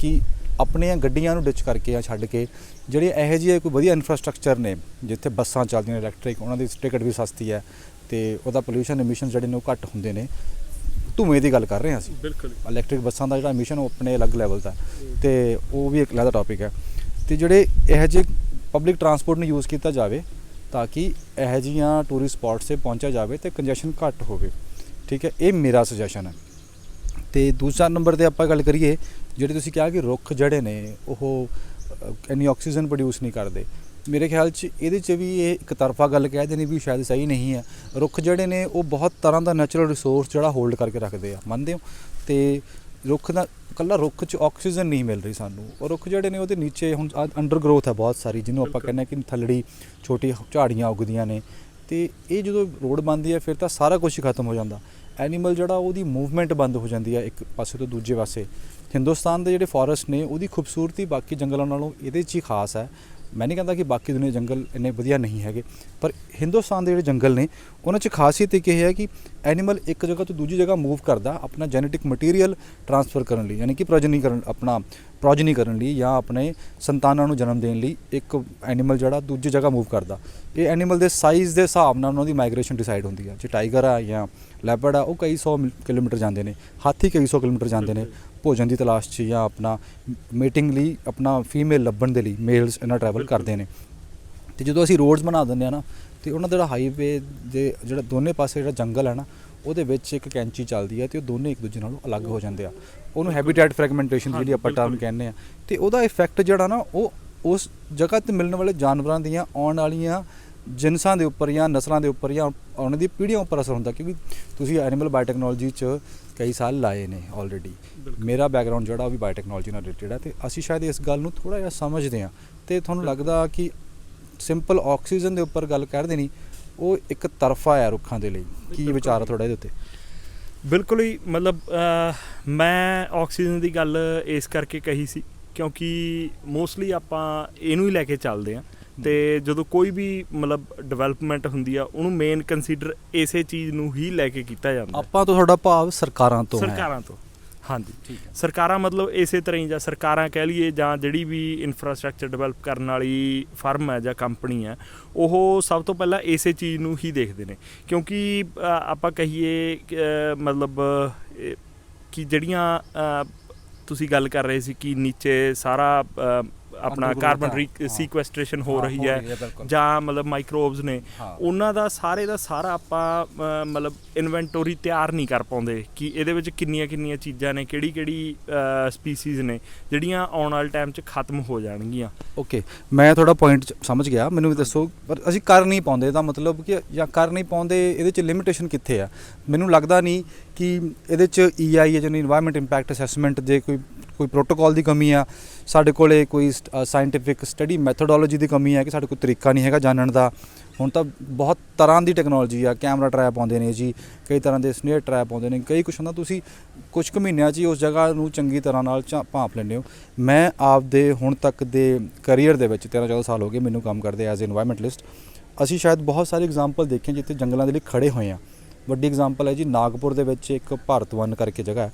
ਕਿ ਆਪਣੀਆਂ ਗੱਡੀਆਂ ਨੂੰ ਡਿਚ ਕਰਕੇ ਜਾਂ ਛੱਡ ਕੇ ਜਿਹੜੇ ਇਹੋ ਜਿਹੇ ਕੋਈ ਵਧੀਆ ਇਨਫਰਾਸਟਰਕਚਰ ਨੇ ਜਿੱਥੇ ਬੱਸਾਂ ਚੱਲਦੀਆਂ ਨੇ ਇਲੈਕਟ੍ਰਿਕ, ਉਹਨਾਂ ਦੀ ਟਿਕਟ ਵੀ ਸਸਤੀ ਹੈ ਅਤੇ ਉਹਦਾ ਪੋਲਿਊਸ਼ਨ ਐਮਿਸ਼ਨ ਜਿਹੜੇ ਨੇ ਉਹ ਘੱਟ ਹੁੰਦੇ ਨੇ। ਧੂੰਏ ਦੀ ਗੱਲ ਕਰ ਰਹੇ ਹਾਂ ਅਸੀਂ, ਬਿਲਕੁਲ ਇਲੈਕਟ੍ਰਿਕ ਬੱਸਾਂ ਦਾ ਜਿਹੜਾ ਐਮਿਸ਼ਨ ਉਹ ਆਪਣੇ ਅਲੱਗ ਲੈਵਲ ਦਾ, ਅਤੇ ਉਹ ਵੀ ਇੱਕ ਅਲੱਗ ਟੌਪਿਕ ਹੈ। ਅਤੇ ਜਿਹੜੇ ਇਹੋ ਜਿਹੇ ਪਬਲਿਕ ਟਰਾਂਸਪੋਰਟ ਨੂੰ ਯੂਜ਼ ਕੀਤਾ ਜਾਵੇ ਤਾਂ ਕਿ ਇਹੋ ਜਿਹੀਆਂ ਟੂਰਿਸਟ ਸਪੌਟਸ 'ਤੇ ਪਹੁੰਚਿਆ ਜਾਵੇ ਅਤੇ ਕੰਜੈਸ਼ਨ ਘੱਟ ਹੋਵੇ। ਠੀਕ ਹੈ, ਇਹ ਮੇਰਾ ਸੁਜੈਸ਼ਨ ਹੈ। ਅਤੇ ਦੂਸਰਾ ਨੰਬਰ 'ਤੇ ਆਪਾਂ ਗੱਲ ਕਰੀਏ, ਜਿਹੜੇ ਤੁਸੀਂ ਕਿਹਾ ਕਿ ਰੁੱਖ ਜਿਹੜੇ ਨੇ ਉਹ ਇੰਨੀ ਆਕਸੀਜਨ ਪ੍ਰੋਡਿਊਸ ਨਹੀਂ ਕਰਦੇ, ਮੇਰੇ ਖਿਆਲ 'ਚ ਇਹਦੇ 'ਚ ਵੀ ਇਹ ਇੱਕ ਤਰਫਾ ਗੱਲ ਕਹਿ ਦੇਣੀ ਵੀ ਸ਼ਾਇਦ ਸਹੀ ਨਹੀਂ ਹੈ। ਰੁੱਖ ਜਿਹੜੇ ਨੇ ਉਹ ਬਹੁਤ ਤਰ੍ਹਾਂ ਦਾ ਨੈਚੁਰਲ ਰਿਸੋਰਸ ਜਿਹੜਾ ਹੋਲਡ ਕਰਕੇ ਰੱਖਦੇ ਆ, ਮੰਨਦੇ ਹੋ? ਅਤੇ ਰੁੱਖ ਦਾ ਇਕੱਲਾ ਰੁੱਖ 'ਚ ਆਕਸੀਜਨ ਨਹੀਂ ਮਿਲ ਰਹੀ ਸਾਨੂੰ, ਉਹ ਰੁੱਖ ਜਿਹੜੇ ਨੇ ਉਹਦੇ ਨੀਚੇ ਹੁਣ ਅੰਡਰ ਗਰੋਥ ਹੈ ਬਹੁਤ ਸਾਰੀ, ਜਿਹਨੂੰ ਆਪਾਂ ਕਹਿੰਦੇ ਕਿ ਥੱਲੜੀ ਛੋਟੀ ਝਾੜੀਆਂ ਉੱਗਦੀਆਂ ਨੇ, ਤੇ ਇਹ ਜਦੋਂ ਰੋਡ ਬਣਦੀ ਹੈ ਫਿਰ ਤਾਂ ਸਾਰਾ ਕੁਝ ਹੀ ਖਤਮ ਹੋ ਜਾਂਦਾ। ਐਨੀਮਲ ਜਿਹੜਾ ਉਹਦੀ ਮੂਵਮੈਂਟ ਬੰਦ ਹੋ ਜਾਂਦੀ ਹੈ ਇੱਕ ਪਾਸੇ ਤੋਂ ਦੂਜੇ ਪਾਸੇ। ਹਿੰਦੁਸਤਾਨ ਦੇ ਜਿਹੜੇ ਫੋਰੈਸਟ ਨੇ ਉਹਦੀ ਖੂਬਸੂਰਤੀ ਬਾਕੀ ਜੰਗਲਾਂ ਨਾਲੋਂ ਇਹਦੇ 'ਚ ਹੀ ਖਾਸ ਹੈ। ਮੈਂ ਨਹੀਂ ਕਹਿੰਦਾ ਕਿ ਬਾਕੀ ਦੁਨੀਆ ਜੰਗਲ ਇੰਨੇ ਵਧੀਆ ਨਹੀਂ ਹੈਗੇ, ਪਰ ਹਿੰਦੁਸਤਾਨ ਦੇ ਜਿਹੜੇ ਜੰਗਲ ਨੇ ਉਹਨਾਂ 'ਚ ਖਾਸੀਅਤ ਇੱਕ ਇਹ ਹੈ ਕਿ ਐਨੀਮਲ ਇੱਕ ਜਗ੍ਹਾ ਤੋਂ ਦੂਜੀ ਜਗ੍ਹਾ ਮੂਵ ਕਰਦਾ ਆਪਣਾ ਜੈਨੇਟਿਕ ਮਟੀਰੀਅਲ ਟਰਾਂਸਫਰ ਕਰਨ ਲਈ, ਯਾਨੀ ਕਿ ਪ੍ਰੋਜਨੀ ਕਰਨ ਲਈ ਜਾਂ ਆਪਣੇ ਸੰਤਾਨਾਂ ਨੂੰ ਜਨਮ ਦੇਣ ਲਈ ਇੱਕ ਐਨੀਮਲ ਜਿਹੜਾ ਦੂਜੀ ਜਗ੍ਹਾ ਮੂਵ ਕਰਦਾ। ਇਹ ਐਨੀਮਲ ਦੇ ਸਾਈਜ਼ ਦੇ ਹਿਸਾਬ ਨਾਲ ਉਹਨਾਂ ਦੀ ਮਾਈਗ੍ਰੇਸ਼ਨ ਡਿਸਾਈਡ ਹੁੰਦੀ ਹੈ। ਜੇ ਟਾਈਗਰ ਆ ਜਾਂ ਲੈਪਰਡ ਆ ਉਹ ਕਈ 100 ਕਿਲੋਮੀਟਰ ਜਾਂਦੇ ਨੇ, ਹਾਥੀ ਕਈ 100 ਕਿਲੋਮੀਟਰ ਜਾਂਦੇ ਨੇ ਭੋਜਨ ਦੀ ਤਲਾਸ਼ 'ਚ ਜਾਂ ਆਪਣਾ ਮੀਟਿੰਗ ਲਈ, ਆਪਣਾ ਫੀਮੇਲ ਲੱਭਣ ਦੇ ਲਈ ਮੇਲਸ ਇਹਨਾਂ ਟਰੈਵਲ ਕਰਦੇ ਨੇ। ਅਤੇ ਜਦੋਂ ਅਸੀਂ ਰੋਡਸ ਬਣਾ ਦਿੰਦੇ ਹਾਂ ਨਾ, ਅਤੇ ਉਹਨਾਂ ਦਾ ਜਿਹੜਾ ਹਾਈਵੇ ਦੇ ਜਿਹੜਾ ਦੋਨੇ ਪਾਸੇ ਜਿਹੜਾ ਜੰਗਲ ਹੈ ਨਾ ਉਹਦੇ ਵਿੱਚ ਇੱਕ ਕੈਂਚੀ ਚੱਲਦੀ ਹੈ ਅਤੇ ਉਹ ਦੋਨੇ ਇੱਕ ਦੂਜੇ ਨਾਲੋਂ ਅਲੱਗ ਹੋ ਜਾਂਦੇ ਆ। ਉਹਨੂੰ ਹੈਬੀਟੈਟ ਫਰੈਗਮੈਂਟੇਸ਼ਨ ਜਿਹੜੀ ਆਪਾਂ ਟਰਮ ਕਹਿੰਦੇ ਆ। ਅਤੇ ਉਹਦਾ ਇਫੈਕਟ ਜਿਹੜਾ ਨਾ ਉਹ ਉਸ ਜਗ੍ਹਾ 'ਤੇ ਮਿਲਣ ਵਾਲੇ ਜਾਨਵਰਾਂ ਦੀਆਂ ਆਉਣ ਵਾਲੀਆਂ ਜਿਨਸਾਂ ਦੇ ਉੱਪਰ ਜਾਂ ਨਸਲਾਂ ਦੇ ਉੱਪਰ ਜਾਂ ਉਹਨਾਂ ਦੀ ਪੀੜ੍ਹੀਆਂ ਉੱਪਰ ਅਸਰ ਹੁੰਦਾ, ਕਿਉਂਕਿ ਤੁਸੀਂ ਐਨੀਮਲ ਬਾਇਓਟੈਕਨੋਲੋਜੀ 'ਚ ਕਈ ਸਾਲ ਲਾਏ ਨੇ ਆਲਰੇਡੀ। ਮੇਰਾ ਬੈਕਗਰਾਊਂਡ ਜਿਹੜਾ ਉਹ ਵੀ ਬਾਇਓਟੈਕਨੋਲੋਜੀ ਨਾਲ ਰਿਲੇਟਡ ਹੈ ਅਤੇ ਅਸੀਂ ਸ਼ਾਇਦ ਇਸ ਗੱਲ ਨੂੰ ਥੋੜ੍ਹਾ ਜਿਹਾ ਸਮਝਦੇ ਹਾਂ। ਅਤੇ ਤੁਹਾਨੂੰ ਲੱਗਦਾ ਕਿ ਸਿੰਪਲ ਆਕਸੀਜਨ ਦੇ ਉੱਪਰ ਗੱਲ ਕਰਦੇ ਨਹੀਂ, ਉਹ ਇੱਕ ਤਰਫਾ ਹੈ ਰੁੱਖਾਂ ਦੇ ਲਈ। ਕੀ ਵਿਚਾਰ ਆ ਤੁਹਾਡਾ ਇਹਦੇ ਉੱਤੇ? ਬਿਲਕੁਲ ਹੀ, ਮਤਲਬ ਮੈਂ ਆਕਸੀਜਨ ਦੀ ਗੱਲ ਇਸ ਕਰਕੇ ਕਹੀ ਸੀ ਕਿਉਂਕਿ ਮੋਸਟਲੀ ਆਪਾਂ ਇਹਨੂੰ ਹੀ ਲੈ ਕੇ ਚੱਲਦੇ ਹਾਂ ਅਤੇ ਜਦੋਂ ਕੋਈ ਵੀ ਮਤਲਬ ਡਿਵੈਲਪਮੈਂਟ ਹੁੰਦੀ ਆ ਉਹਨੂੰ ਮੇਨ ਕੰਸੀਡਰ ਇਸੇ ਚੀਜ਼ ਨੂੰ ਹੀ ਲੈ ਕੇ ਕੀਤਾ ਜਾਂਦਾ। ਆਪਾਂ ਤੋਂ ਤੁਹਾਡਾ ਭਾਵ ਸਰਕਾਰਾਂ ਤੋਂ? ਸਰਕਾਰਾਂ ਤੋਂ, ਹਾਂਜੀ। ਸਰਕਾਰਾਂ ਮਤਲਬ ਇਸੇ ਤਰ੍ਹਾਂ ਹੀ, ਜਾਂ ਸਰਕਾਰਾਂ ਕਹਿ ਲਈਏ ਜਾਂ ਜਿਹੜੀ ਵੀ ਇਨਫਰਾਸਟਰਕਚਰ ਡਿਵੈਲਪ ਕਰਨ ਵਾਲੀ ਫਰਮ ਹੈ ਜਾਂ ਕੰਪਨੀ ਹੈ, ਉਹ ਸਭ ਤੋਂ ਪਹਿਲਾਂ ਇਸੇ ਚੀਜ਼ ਨੂੰ ਹੀ ਦੇਖਦੇ ਨੇ। ਕਿਉਂਕਿ ਆਪਾਂ ਕਹੀਏ ਮਤਲਬ ਕਿ ਜਿਹੜੀਆਂ ਤੁਸੀਂ ਗੱਲ ਕਰ ਰਹੇ ਸੀ ਕਿ ਨੀਚੇ ਸਾਰਾ ਆਪਣਾ ਕਾਰਬਨ ਸੀਕੁਐਸਟ੍ਰੇਸ਼ਨ ਹੋ ਰਹੀ ਹੈ ਜਾਂ ਮਤਲਬ ਮਾਈਕਰੋਬਸ ਨੇ, ਉਹਨਾਂ ਦਾ ਸਾਰੇ ਦਾ ਸਾਰਾ ਆਪਾਂ ਮਤਲਬ ਇਨਵੈਂਟੋਰੀ ਤਿਆਰ ਨਹੀਂ ਕਰ ਪਾਉਂਦੇ ਕਿ ਇਹਦੇ ਵਿੱਚ ਕਿੰਨੀਆਂ ਕਿੰਨੀਆਂ ਚੀਜ਼ਾਂ ਨੇ, ਕਿਹੜੀ ਸਪੀਸੀਜ਼ ਨੇ ਜਿਹੜੀਆਂ ਆਉਣ ਵਾਲੇ ਟਾਈਮ 'ਚ ਖਤਮ ਹੋ ਜਾਣਗੀਆਂ। ਓਕੇ, ਮੈਂ ਤੁਹਾਡਾ ਪੁਆਇੰਟ ਸਮਝ ਗਿਆ, ਮੈਨੂੰ ਵੀ ਦੱਸੋ। ਪਰ ਅਸੀਂ ਕਰ ਨਹੀਂ ਪਾਉਂਦੇ, ਇਹਦਾ ਮਤਲਬ ਕਿ ਜਾਂ ਕਰ ਨਹੀਂ ਪਾਉਂਦੇ, ਇਹਦੇ 'ਚ ਲਿਮਿਟੇਸ਼ਨ ਕਿੱਥੇ ਆ? ਮੈਨੂੰ ਲੱਗਦਾ ਨਹੀਂ ਕਿ ਇਹਦੇ 'ਚ EIA ਯਾਨੀ ਇਨਵਾਇਰਮੈਂਟ ਇੰਪੈਕਟ ਅਸੈਸਮੈਂਟ ਦੇ ਕੋਈ ਪ੍ਰੋਟੋਕੋਲ ਦੀ ਕਮੀ ਆ, ਸਾਡੇ ਕੋਲ ਕੋਈ ਸਾਇੰਟੀਫਿਕ ਸਟੱਡੀ ਮੈਥੋਡੋਲੋਜੀ ਦੀ ਕਮੀ ਹੈ ਕਿ ਸਾਡੇ ਕੋਲ ਤਰੀਕਾ ਨਹੀਂ ਹੈਗਾ ਜਾਣਨ ਦਾ। ਹੁਣ ਤਾਂ ਬਹੁਤ ਤਰ੍ਹਾਂ ਦੀ ਟੈਕਨੋਲੋਜੀ ਆ, ਕੈਮਰਾ ਟਰੈਪ ਆਉਂਦੇ ਨੇ ਜੀ, ਕਈ ਤਰ੍ਹਾਂ ਦੇ ਸਨੇਅਰ ਟਰੈਪ ਆਉਂਦੇ ਨੇ, ਕਈ ਕੁਛ ਹੁੰਦਾ। ਤੁਸੀਂ ਕੁਛ ਕੁ ਮਹੀਨਿਆਂ 'ਚ ਹੀ ਉਸ ਜਗ੍ਹਾ ਨੂੰ ਚੰਗੀ ਤਰ੍ਹਾਂ ਨਾਲ ਭਾਂਪ ਲੈਂਦੇ ਹੋ। ਮੈਂ ਆਪਦੇ ਹੁਣ ਤੱਕ ਦੇ ਕਰੀਅਰ ਦੇ ਵਿੱਚ 13-14 ਸਾਲ ਹੋ ਗਏ ਮੈਨੂੰ ਕੰਮ ਕਰਦੇ ਐਜ਼ ਇਨਵਾਇਰਮੈਂਟਲਿਸਟ। ਅਸੀਂ ਸ਼ਾਇਦ ਬਹੁਤ ਸਾਰੇ ਐਗਜ਼ਾਮਪਲ ਦੇਖੇ ਜਿੱਥੇ ਜੰਗਲਾਂ ਦੇ ਲਈ ਖੜੇ ਹੋਏ ਆ। ਵੱਡੀ ਐਗਜ਼ਾਮਪਲ ਹੈ ਜੀ ਨਾਗਪੁਰ ਦੇ ਵਿੱਚ ਇੱਕ ਭਾਰਤ ਵਨ ਕਰਕੇ ਜਗ੍ਹਾ ਹੈ,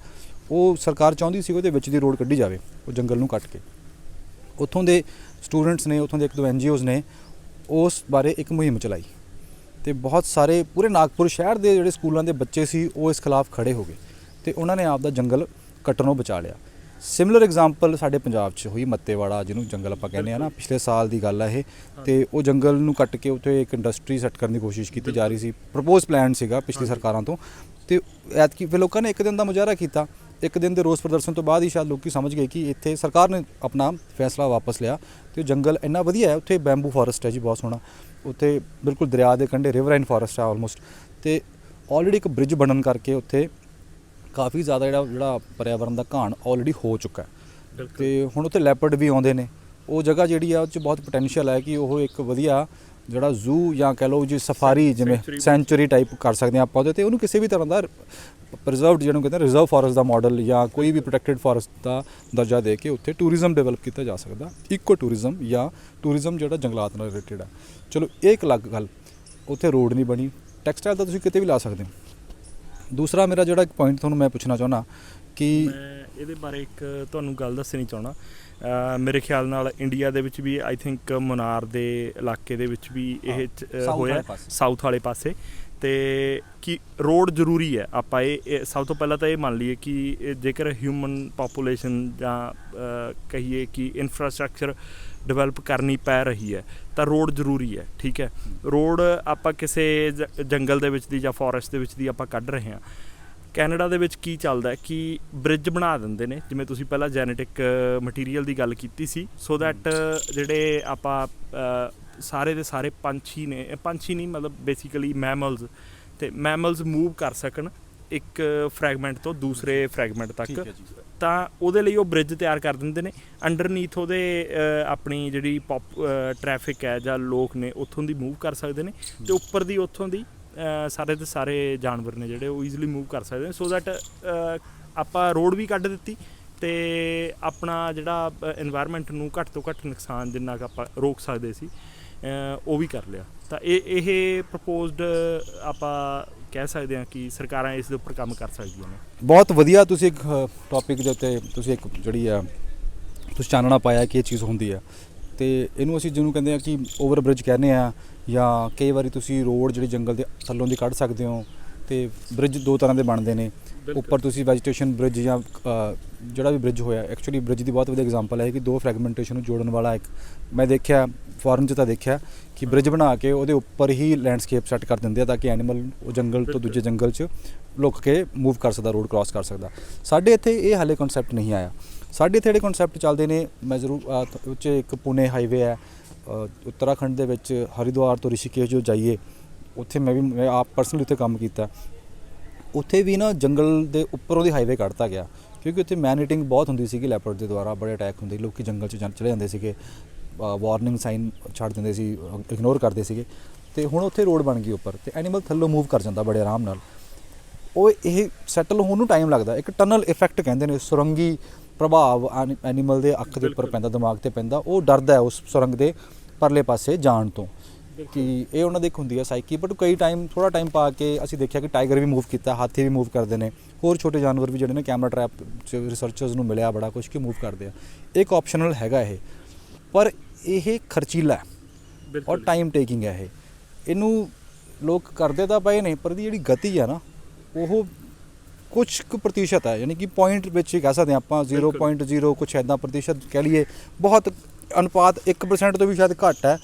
ਉਹ ਸਰਕਾਰ ਚਾਹੁੰਦੀ ਸੀ ਉਹਦੇ ਵਿੱਚ ਦੀ ਰੋਡ ਕੱਢੀ ਜਾਵੇ, ਉਹ ਜੰਗਲ ਨੂੰ ਕੱਟ ਕੇ। ਉੱਥੋਂ ਦੇ ਸਟੂਡੈਂਟਸ ਨੇ, ਉੱਥੋਂ ਦੇ 1-2 NGOs ਨੇ ਉਸ ਬਾਰੇ ਇੱਕ ਮੁਹਿੰਮ ਚਲਾਈ ਅਤੇ ਬਹੁਤ ਸਾਰੇ ਪੂਰੇ ਨਾਗਪੁਰ ਸ਼ਹਿਰ ਦੇ ਜਿਹੜੇ ਸਕੂਲਾਂ ਦੇ ਬੱਚੇ ਸੀ ਉਹ ਇਸ ਖਿਲਾਫ ਖੜੇ ਹੋ ਗਏ ਅਤੇ ਉਹਨਾਂ ਨੇ ਆਪ ਦਾ ਜੰਗਲ ਕੱਟਣੋਂ ਬਚਾ ਲਿਆ। ਸਿਮਿਲਰ ਐਗਜ਼ਾਮਪਲ ਸਾਡੇ ਪੰਜਾਬ 'ਚ ਹੋਈ, ਮੱਤੇਵਾੜਾ ਜਿਹਨੂੰ ਜੰਗਲ ਆਪਾਂ ਕਹਿੰਦੇ ਹਾਂ ਨਾ, ਪਿਛਲੇ ਸਾਲ ਦੀ ਗੱਲ ਹੈ ਇਹ। ਅਤੇ ਉਹ ਜੰਗਲ ਨੂੰ ਕੱਟ ਕੇ ਉੱਥੇ ਇੱਕ ਇੰਡਸਟਰੀ ਸੈੱਟ ਕਰਨ ਦੀ ਕੋਸ਼ਿਸ਼ ਕੀਤੀ ਜਾ ਰਹੀ ਸੀ, ਪ੍ਰਪੋਜ਼ ਪਲਾਨ ਸੀਗਾ ਪਿਛਲੀ ਸਰਕਾਰਾਂ ਤੋਂ। ਅਤੇ ਐਤਕੀ ਫਿਰ ਲੋਕਾਂ ਨੇ ਇੱਕ ਦਿਨ ਦਾ ਮੁਜ਼ਾਹਰਾ ਕੀਤਾ। ਇੱਕ ਦਿਨ ਦੇ ਰੋਸ ਪ੍ਰਦਰਸ਼ਨ ਤੋਂ ਬਾਅਦ ਹੀ ਸ਼ਾਇਦ ਲੋਕ ਸਮਝ ਗਏ ਕਿ ਇੱਥੇ ਸਰਕਾਰ ਨੇ ਆਪਣਾ ਫੈਸਲਾ ਵਾਪਸ ਲਿਆ ਅਤੇ ਉਹ ਜੰਗਲ ਇੰਨਾ ਵਧੀਆ ਹੈ। ਉੱਥੇ ਬੈਂਬੂ ਫੋਰੈਸਟ ਹੈ ਜੀ, ਬਹੁਤ ਸੋਹਣਾ। ਉੱਥੇ ਬਿਲਕੁਲ ਦਰਿਆ ਦੇ ਕੰਢੇ ਰਿਵਰਾਈਨ ਫੋਰੈਸਟ ਹੈ ਆਲਮੋਸਟ। ਅਤੇ ਆਲਰੇਡੀ ਇੱਕ ਬ੍ਰਿਜ ਬਣਨ ਕਰਕੇ ਉੱਥੇ ਕਾਫੀ ਜ਼ਿਆਦਾ ਜਿਹੜਾ ਪਰਿਆਵਰਨ ਦਾ ਘਾਣ ਆਲਰੇਡੀ ਹੋ ਚੁੱਕਾ ਹੈ। ਅਤੇ ਹੁਣ ਉੱਥੇ ਲੈਪਰਡ ਵੀ ਆਉਂਦੇ ਨੇ। ਉਹ ਜਗ੍ਹਾ ਜਿਹੜੀ ਆ ਉਹ 'ਚ ਬਹੁਤ ਪੋਟੈਂਸ਼ੀਅਲ ਹੈ ਕਿ ਉਹ ਇੱਕ ਵਧੀਆ ਜਿਹੜਾ ਜ਼ੂ ਜਾਂ ਕਹਿ ਲਓ ਜੀ ਸਫਾਰੀ, ਜਿਵੇਂ ਸੈਂਚੁਰੀ ਟਾਈਪ ਕਰ ਸਕਦੇ ਹਾਂ ਆਪਾਂ ਉਹਦੇ 'ਤੇ। ਉਹਨੂੰ ਕਿਸੇ ਵੀ ਤਰ੍ਹਾਂ ਦਾ ਪ੍ਰੀਜ਼ਰਵਡ ਜਿਹਨੂੰ ਕਹਿੰਦੇ ਰਿਜ਼ਰਵ ਫੋਰੈਸਟ ਦਾ ਮਾਡਲ ਜਾਂ ਕੋਈ ਵੀ ਪ੍ਰੋਟੈਕਟਡ ਫੋਰੈਸਟ ਦਾ ਦਰਜਾ ਦੇ ਕੇ ਉੱਥੇ ਟੂਰਿਜ਼ਮ ਡਿਵੈਲਪ ਕੀਤਾ ਜਾ ਸਕਦਾ, ਇਕੋ ਟੂਰਿਜ਼ਮ ਜਾਂ ਟੂਰਿਜ਼ਮ ਜਿਹੜਾ ਜੰਗਲਾਤ ਨਾਲ ਰਿਲੇਟਡ ਹੈ। ਚਲੋ ਇਹ ਇੱਕ ਅਲੱਗ ਗੱਲ। ਉੱਥੇ ਰੋਡ ਨਹੀਂ ਬਣੀ, ਟੈਕਸਟਾਈਲ ਤਾਂ ਤੁਸੀਂ ਕਿਤੇ ਵੀ ਲਾ ਸਕਦੇ ਹੋ। ਦੂਸਰਾ ਮੇਰਾ ਜਿਹੜਾ ਇੱਕ ਪੁਆਇੰਟ ਤੁਹਾਨੂੰ ਮੈਂ ਪੁੱਛਣਾ ਚਾਹੁੰਦਾ ਕਿ ਮੈਂ ਇਹਦੇ ਬਾਰੇ ਇੱਕ ਤੁਹਾਨੂੰ ਗੱਲ ਦੱਸਣੀ ਚਾਹੁੰਦਾ। ਮੇਰੇ ਖਿਆਲ ਨਾਲ ਇੰਡੀਆ ਦੇ ਵਿੱਚ ਵੀ ਆਈ ਥਿੰਕ ਮੁਨਾਰ ਦੇ ਇਲਾਕੇ ਦੇ ਵਿੱਚ ਵੀ ਇਹ ਹੋਇਆ, ਸਾਊਥ ਵਾਲੇ ਪਾਸੇ। ਅਤੇ ਕਿ ਰੋਡ ਜ਼ਰੂਰੀ ਹੈ। ਆਪਾਂ ਇਹ ਸਭ ਤੋਂ ਪਹਿਲਾਂ ਤਾਂ ਇਹ ਮੰਨ ਲਈਏ ਕਿ ਜੇਕਰ ਹਿਊਮਨ ਪਾਪੂਲੇਸ਼ਨ ਜਾਂ ਕਹੀਏ ਕਿ ਇਨਫਰਾਸਟਰਕਚਰ ਡਿਵੈਲਪ ਕਰਨੀ ਪੈ ਰਹੀ ਹੈ ਤਾਂ ਰੋਡ ਜ਼ਰੂਰੀ ਹੈ, ਠੀਕ ਹੈ। ਰੋਡ ਆਪਾਂ ਕਿਸੇ ਜੰਗਲ ਦੇ ਵਿੱਚ ਦੀ ਜਾਂ ਫੋਰੈਸਟ ਦੇ ਵਿੱਚ ਦੀ ਆਪਾਂ ਕੱਢ ਰਹੇ ਹਾਂ। ਕੈਨੇਡਾ ਦੇ ਵਿੱਚ ਕੀ ਚੱਲਦਾ ਕਿ ਬ੍ਰਿਜ ਬਣਾ ਦਿੰਦੇ ਨੇ, ਜਿਵੇਂ ਤੁਸੀਂ ਪਹਿਲਾਂ ਜੈਨੇਟਿਕ ਮਟੀਰੀਅਲ ਦੀ ਗੱਲ ਕੀਤੀ ਸੀ, ਸੋ ਦੈਟ ਜਿਹੜੇ ਆਪਾਂ ਸਾਰੇ ਦੇ ਸਾਰੇ ਪੰਛੀ ਨਹੀਂ ਮਤਲਬ ਬੇਸਿਕਲੀ ਮੈਮਲਸ, ਅਤੇ ਮੈਮਲਸ ਮੂਵ ਕਰ ਸਕਣ ਇੱਕ ਫਰੈਗਮੈਂਟ ਤੋਂ ਦੂਸਰੇ ਫਰੈਗਮੈਂਟ ਠੀਕ ਤੱਕ ਹੈ ਜੀ। ਤਾਂ ਉਹਦੇ ਲਈ ਉਹ ਬ੍ਰਿਜ ਤਿਆਰ ਕਰ ਦਿੰਦੇ ਨੇ। ਅੰਡਰਨੀਥ ਉਹਦੇ ਆਪਣੀ ਜਿਹੜੀ ਟ੍ਰੈਫਿਕ ਹੈ ਜਾਂ ਲੋਕ ਨੇ ਉੱਥੋਂ ਦੀ ਮੂਵ ਕਰ ਸਕਦੇ ਨੇ, ਤੇ ਉੱਪਰ ਦੀ ਉੱਥੋਂ ਦੀ ਸਾਰੇ ਦੇ ਸਾਰੇ ਜਾਨਵਰ ਨੇ ਜਿਹੜੇ ਉਹ ਈਜ਼ੀਲੀ ਮੂਵ ਕਰ ਸਕਦੇ ਨੇ, ਸੋ ਦੈਟ ਆਪਾਂ ਰੋਡ ਵੀ ਕੱਢ ਦਿੱਤੀ ਤੇ ਆਪਣਾ ਜਿਹੜਾ এনवायरमेंट ਨੂੰ ਘੱਟ ਤੋਂ ਘੱਟ ਨੁਕਸਾਨ ਜਿੰਨਾ ਕੁ ਆਪਾਂ ਰੋਕ ਸਕਦੇ ਸੀ ਉਹ ਵੀ ਕਰ ਲਿਆ। ਤਾਂ ਇਹ ਪ੍ਰਪੋਜ਼ਡ ਆਪਾਂ ਕਹਿ ਸਕਦੇ ਹਾਂ ਕਿ ਸਰਕਾਰਾਂ ਇਸ ਦੇ ਉੱਪਰ ਕੰਮ ਕਰ ਸਕਦੀਆਂ ਨੇ। ਬਹੁਤ ਵਧੀਆ ਤੁਸੀਂ ਇੱਕ ਟੌਪਿਕ ਦੇ ਉੱਤੇ ਤੁਸੀਂ ਇੱਕ ਜਿਹੜੀ ਆ ਤੁਸੀਂ ਚਾਨਣਾ ਪਾਇਆ ਕਿ ਇਹ ਚੀਜ਼ ਹੁੰਦੀ ਆ, ਤੇ ਇਹਨੂੰ ਅਸੀਂ ਜਿਹਨੂੰ ਕਹਿੰਦੇ ਆ ਕਿ ਓਵਰ ਬ੍ਰਿਜ ਕਹਿੰਦੇ ਆ, ਜਾਂ ਕਈ ਵਾਰੀ ਤੁਸੀਂ ਰੋਡ ਜਿਹੜੀ ਜੰਗਲ ਦੇ ਥੱਲੋਂ ਦੀ ਕੱਢ ਸਕਦੇ ਹੋ। ਤੇ ਬ੍ਰਿਜ ਦੋ ਤਰ੍ਹਾਂ ਦੇ ਬਣਦੇ ਨੇ, ਉੱਪਰ ਤੁਸੀਂ ਵੈਜੀਟੇਸ਼ਨ ਬ੍ਰਿਜ ਜਾਂ ਜਿਹੜਾ ਵੀ ਬ੍ਰਿਜ ਹੋਇਆ, ਐਕਚੁਅਲੀ ਬ੍ਰਿਜ ਦੀ ਬਹੁਤ ਵਧੀਆ ਐਗਜ਼ਾਮਪਲ ਹੈ ਕਿ ਦੋ ਫਰੈਗਮੈਂਟੇਸ਼ਨ ਨੂੰ ਜੋੜਨ ਵਾਲਾ ਇੱਕ ਮੈਂ ਦੇਖਿਆ ਫੋਰਨ 'ਚ ਤਾਂ ਦੇਖਿਆ ਕਿ ਬ੍ਰਿਜ ਬਣਾ ਕੇ ਉਹਦੇ ਉੱਪਰ ਹੀ ਲੈਂਡਸਕੇਪ ਸੈੱਟ ਕਰ ਦਿੰਦੇ ਆ ਤਾਂ ਕਿ ਐਨੀਮਲ ਉਹ ਜੰਗਲ ਤੋਂ ਦੂਜੇ ਜੰਗਲ 'ਚ ਲੁੱਕ ਕੇ ਮੂਵ ਕਰ ਸਕਦਾ, ਰੋਡ ਕ੍ਰਾਸ ਕਰ ਸਕਦਾ। ਸਾਡੇ ਇੱਥੇ ਇਹ ਹਾਲੇ ਕਨਸੈਪਟ ਨਹੀਂ ਆਇਆ। ਸਾਡੇ ਇੱਥੇ ਜਿਹੜੇ ਕਨਸੈਪਟ ਚੱਲਦੇ ਨੇ, ਮੈਂ ਜ਼ਰੂਰ ਉਹ 'ਚ ਇੱਕ ਪੁਣੇ ਹਾਈਵੇ ਹੈ ਉੱਤਰਾਖੰਡ ਦੇ ਵਿੱਚ, ਹਰਿਦੁਆਰ ਤੋਂ ਰਿਸ਼ੀਕੇਸ਼ ਜੋ ਜਾਈਏ ਉੱਥੇ ਮੈਂ ਆਪ ਪਰਸਨਲੀ ਉੱਥੇ ਕੰਮ ਕੀਤਾ। ਉੱਥੇ ਵੀ ਨਾ ਜੰਗਲ ਦੇ ਉੱਪਰੋਂ ਦੀ ਹਾਈਵੇ ਕੱਢਤਾ ਗਿਆ ਕਿਉਂਕਿ ਉੱਥੇ ਮੈਨ ਈਟਿੰਗ ਬਹੁਤ ਹੁੰਦੀ ਸੀਗੀ, ਲੈਪਰਡ ਦੇ ਦੁਆਰਾ ਬੜੇ ਅਟੈਕ ਹੁੰਦੇ, ਲੋਕ ਜੰਗਲ 'ਚ ਚਲੇ ਜਾਂਦੇ ਸੀਗੇ, ਵਾਰਨਿੰਗ ਸਾਈਨ ਛੱਡ ਦਿੰਦੇ ਸੀ, ਇਗਨੋਰ ਕਰਦੇ ਸੀਗੇ। ਤੇ ਹੁਣ ਉੱਥੇ ਰੋਡ ਬਣ ਗਈ ਉੱਪਰ ਤੇ ਐਨੀਮਲ ਥੱਲੋਂ ਮੂਵ ਕਰ ਜਾਂਦਾ ਬੜੇ ਆਰਾਮ ਨਾਲ। ਉਹ ਇਹ ਸੈਟਲ ਹੋਣ ਨੂੰ ਟਾਈਮ ਲੱਗਦਾ, ਇੱਕ ਟਨਲ ਇਫੈਕਟ ਕਹਿੰਦੇ ਨੇ, ਸੁਰੰਗੀ ਪ੍ਰਭਾਵ ਐਨੀਮਲ ਦੇ ਅੱਖ ਦੇ ਉੱਪਰ ਪੈਂਦਾ, ਦਿਮਾਗ ਤੇ ਪੈਂਦਾ, ਉਹ ਡਰਦਾ ਉਸ ਸੁਰੰਗ ਦੇ ਪਰਲੇ ਪਾਸੇ ਜਾਣ ਤੋਂ ਕਿ ਇਹ ਉਹਨਾਂ ਦੀ ਇੱਕ ਹੁੰਦੀ ਹੈ ਸਾਈਕੀ। ਬਟ ਕਈ ਟਾਈਮ ਥੋੜ੍ਹਾ ਟਾਈਮ ਪਾ ਕੇ ਅਸੀਂ ਦੇਖਿਆ ਕਿ ਟਾਈਗਰ ਵੀ ਮੂਵ ਕੀਤਾ, ਹਾਥੀ ਵੀ ਮੂਵ ਕਰਦੇ ਨੇ, ਹੋਰ ਛੋਟੇ ਜਾਨਵਰ ਵੀ ਜਿਹੜੇ ਨੇ ਕੈਮਰਾ ਟਰੈਪ 'ਚ ਰਿਸਰਚਰਸ ਨੂੰ ਮਿਲਿਆ ਬੜਾ ਕੁਛ ਕਿ ਮੂਵ ਕਰਦੇ ਆ। ਇੱਕ ਆਪਸ਼ਨਲ ਹੈਗਾ ਇਹ, ਪਰ ਇਹ ਖਰਚੀਲਾ ਔਰ ਟਾਈਮ ਟੇਕਿੰਗ ਹੈ। ਇਹਨੂੰ ਲੋਕ ਕਰਦੇ ਤਾਂ ਪਏ ਨੇ, ਪਰ ਇਹਦੀ ਜਿਹੜੀ ਗਤੀ ਆ ਨਾ ਉਹ ਕੁਛ ਕੁ ਪ੍ਰਤੀਸ਼ਤ ਹੈ, ਯਾਨੀ ਕਿ ਪੁਆਇੰਟ ਵਿੱਚ ਹੀ ਕਹਿ ਸਕਦੇ ਹਾਂ ਆਪਾਂ 0.0 ਕੁਛ ਇੱਦਾਂ ਪ੍ਰਤੀਸ਼ਤ ਕਹਿ ਲਈਏ, ਬਹੁਤ ਅਨੁਪਾਤ 1% ਤੋਂ ਵੀ ਸ਼ਾਇਦ ਘੱਟ ਹੈ।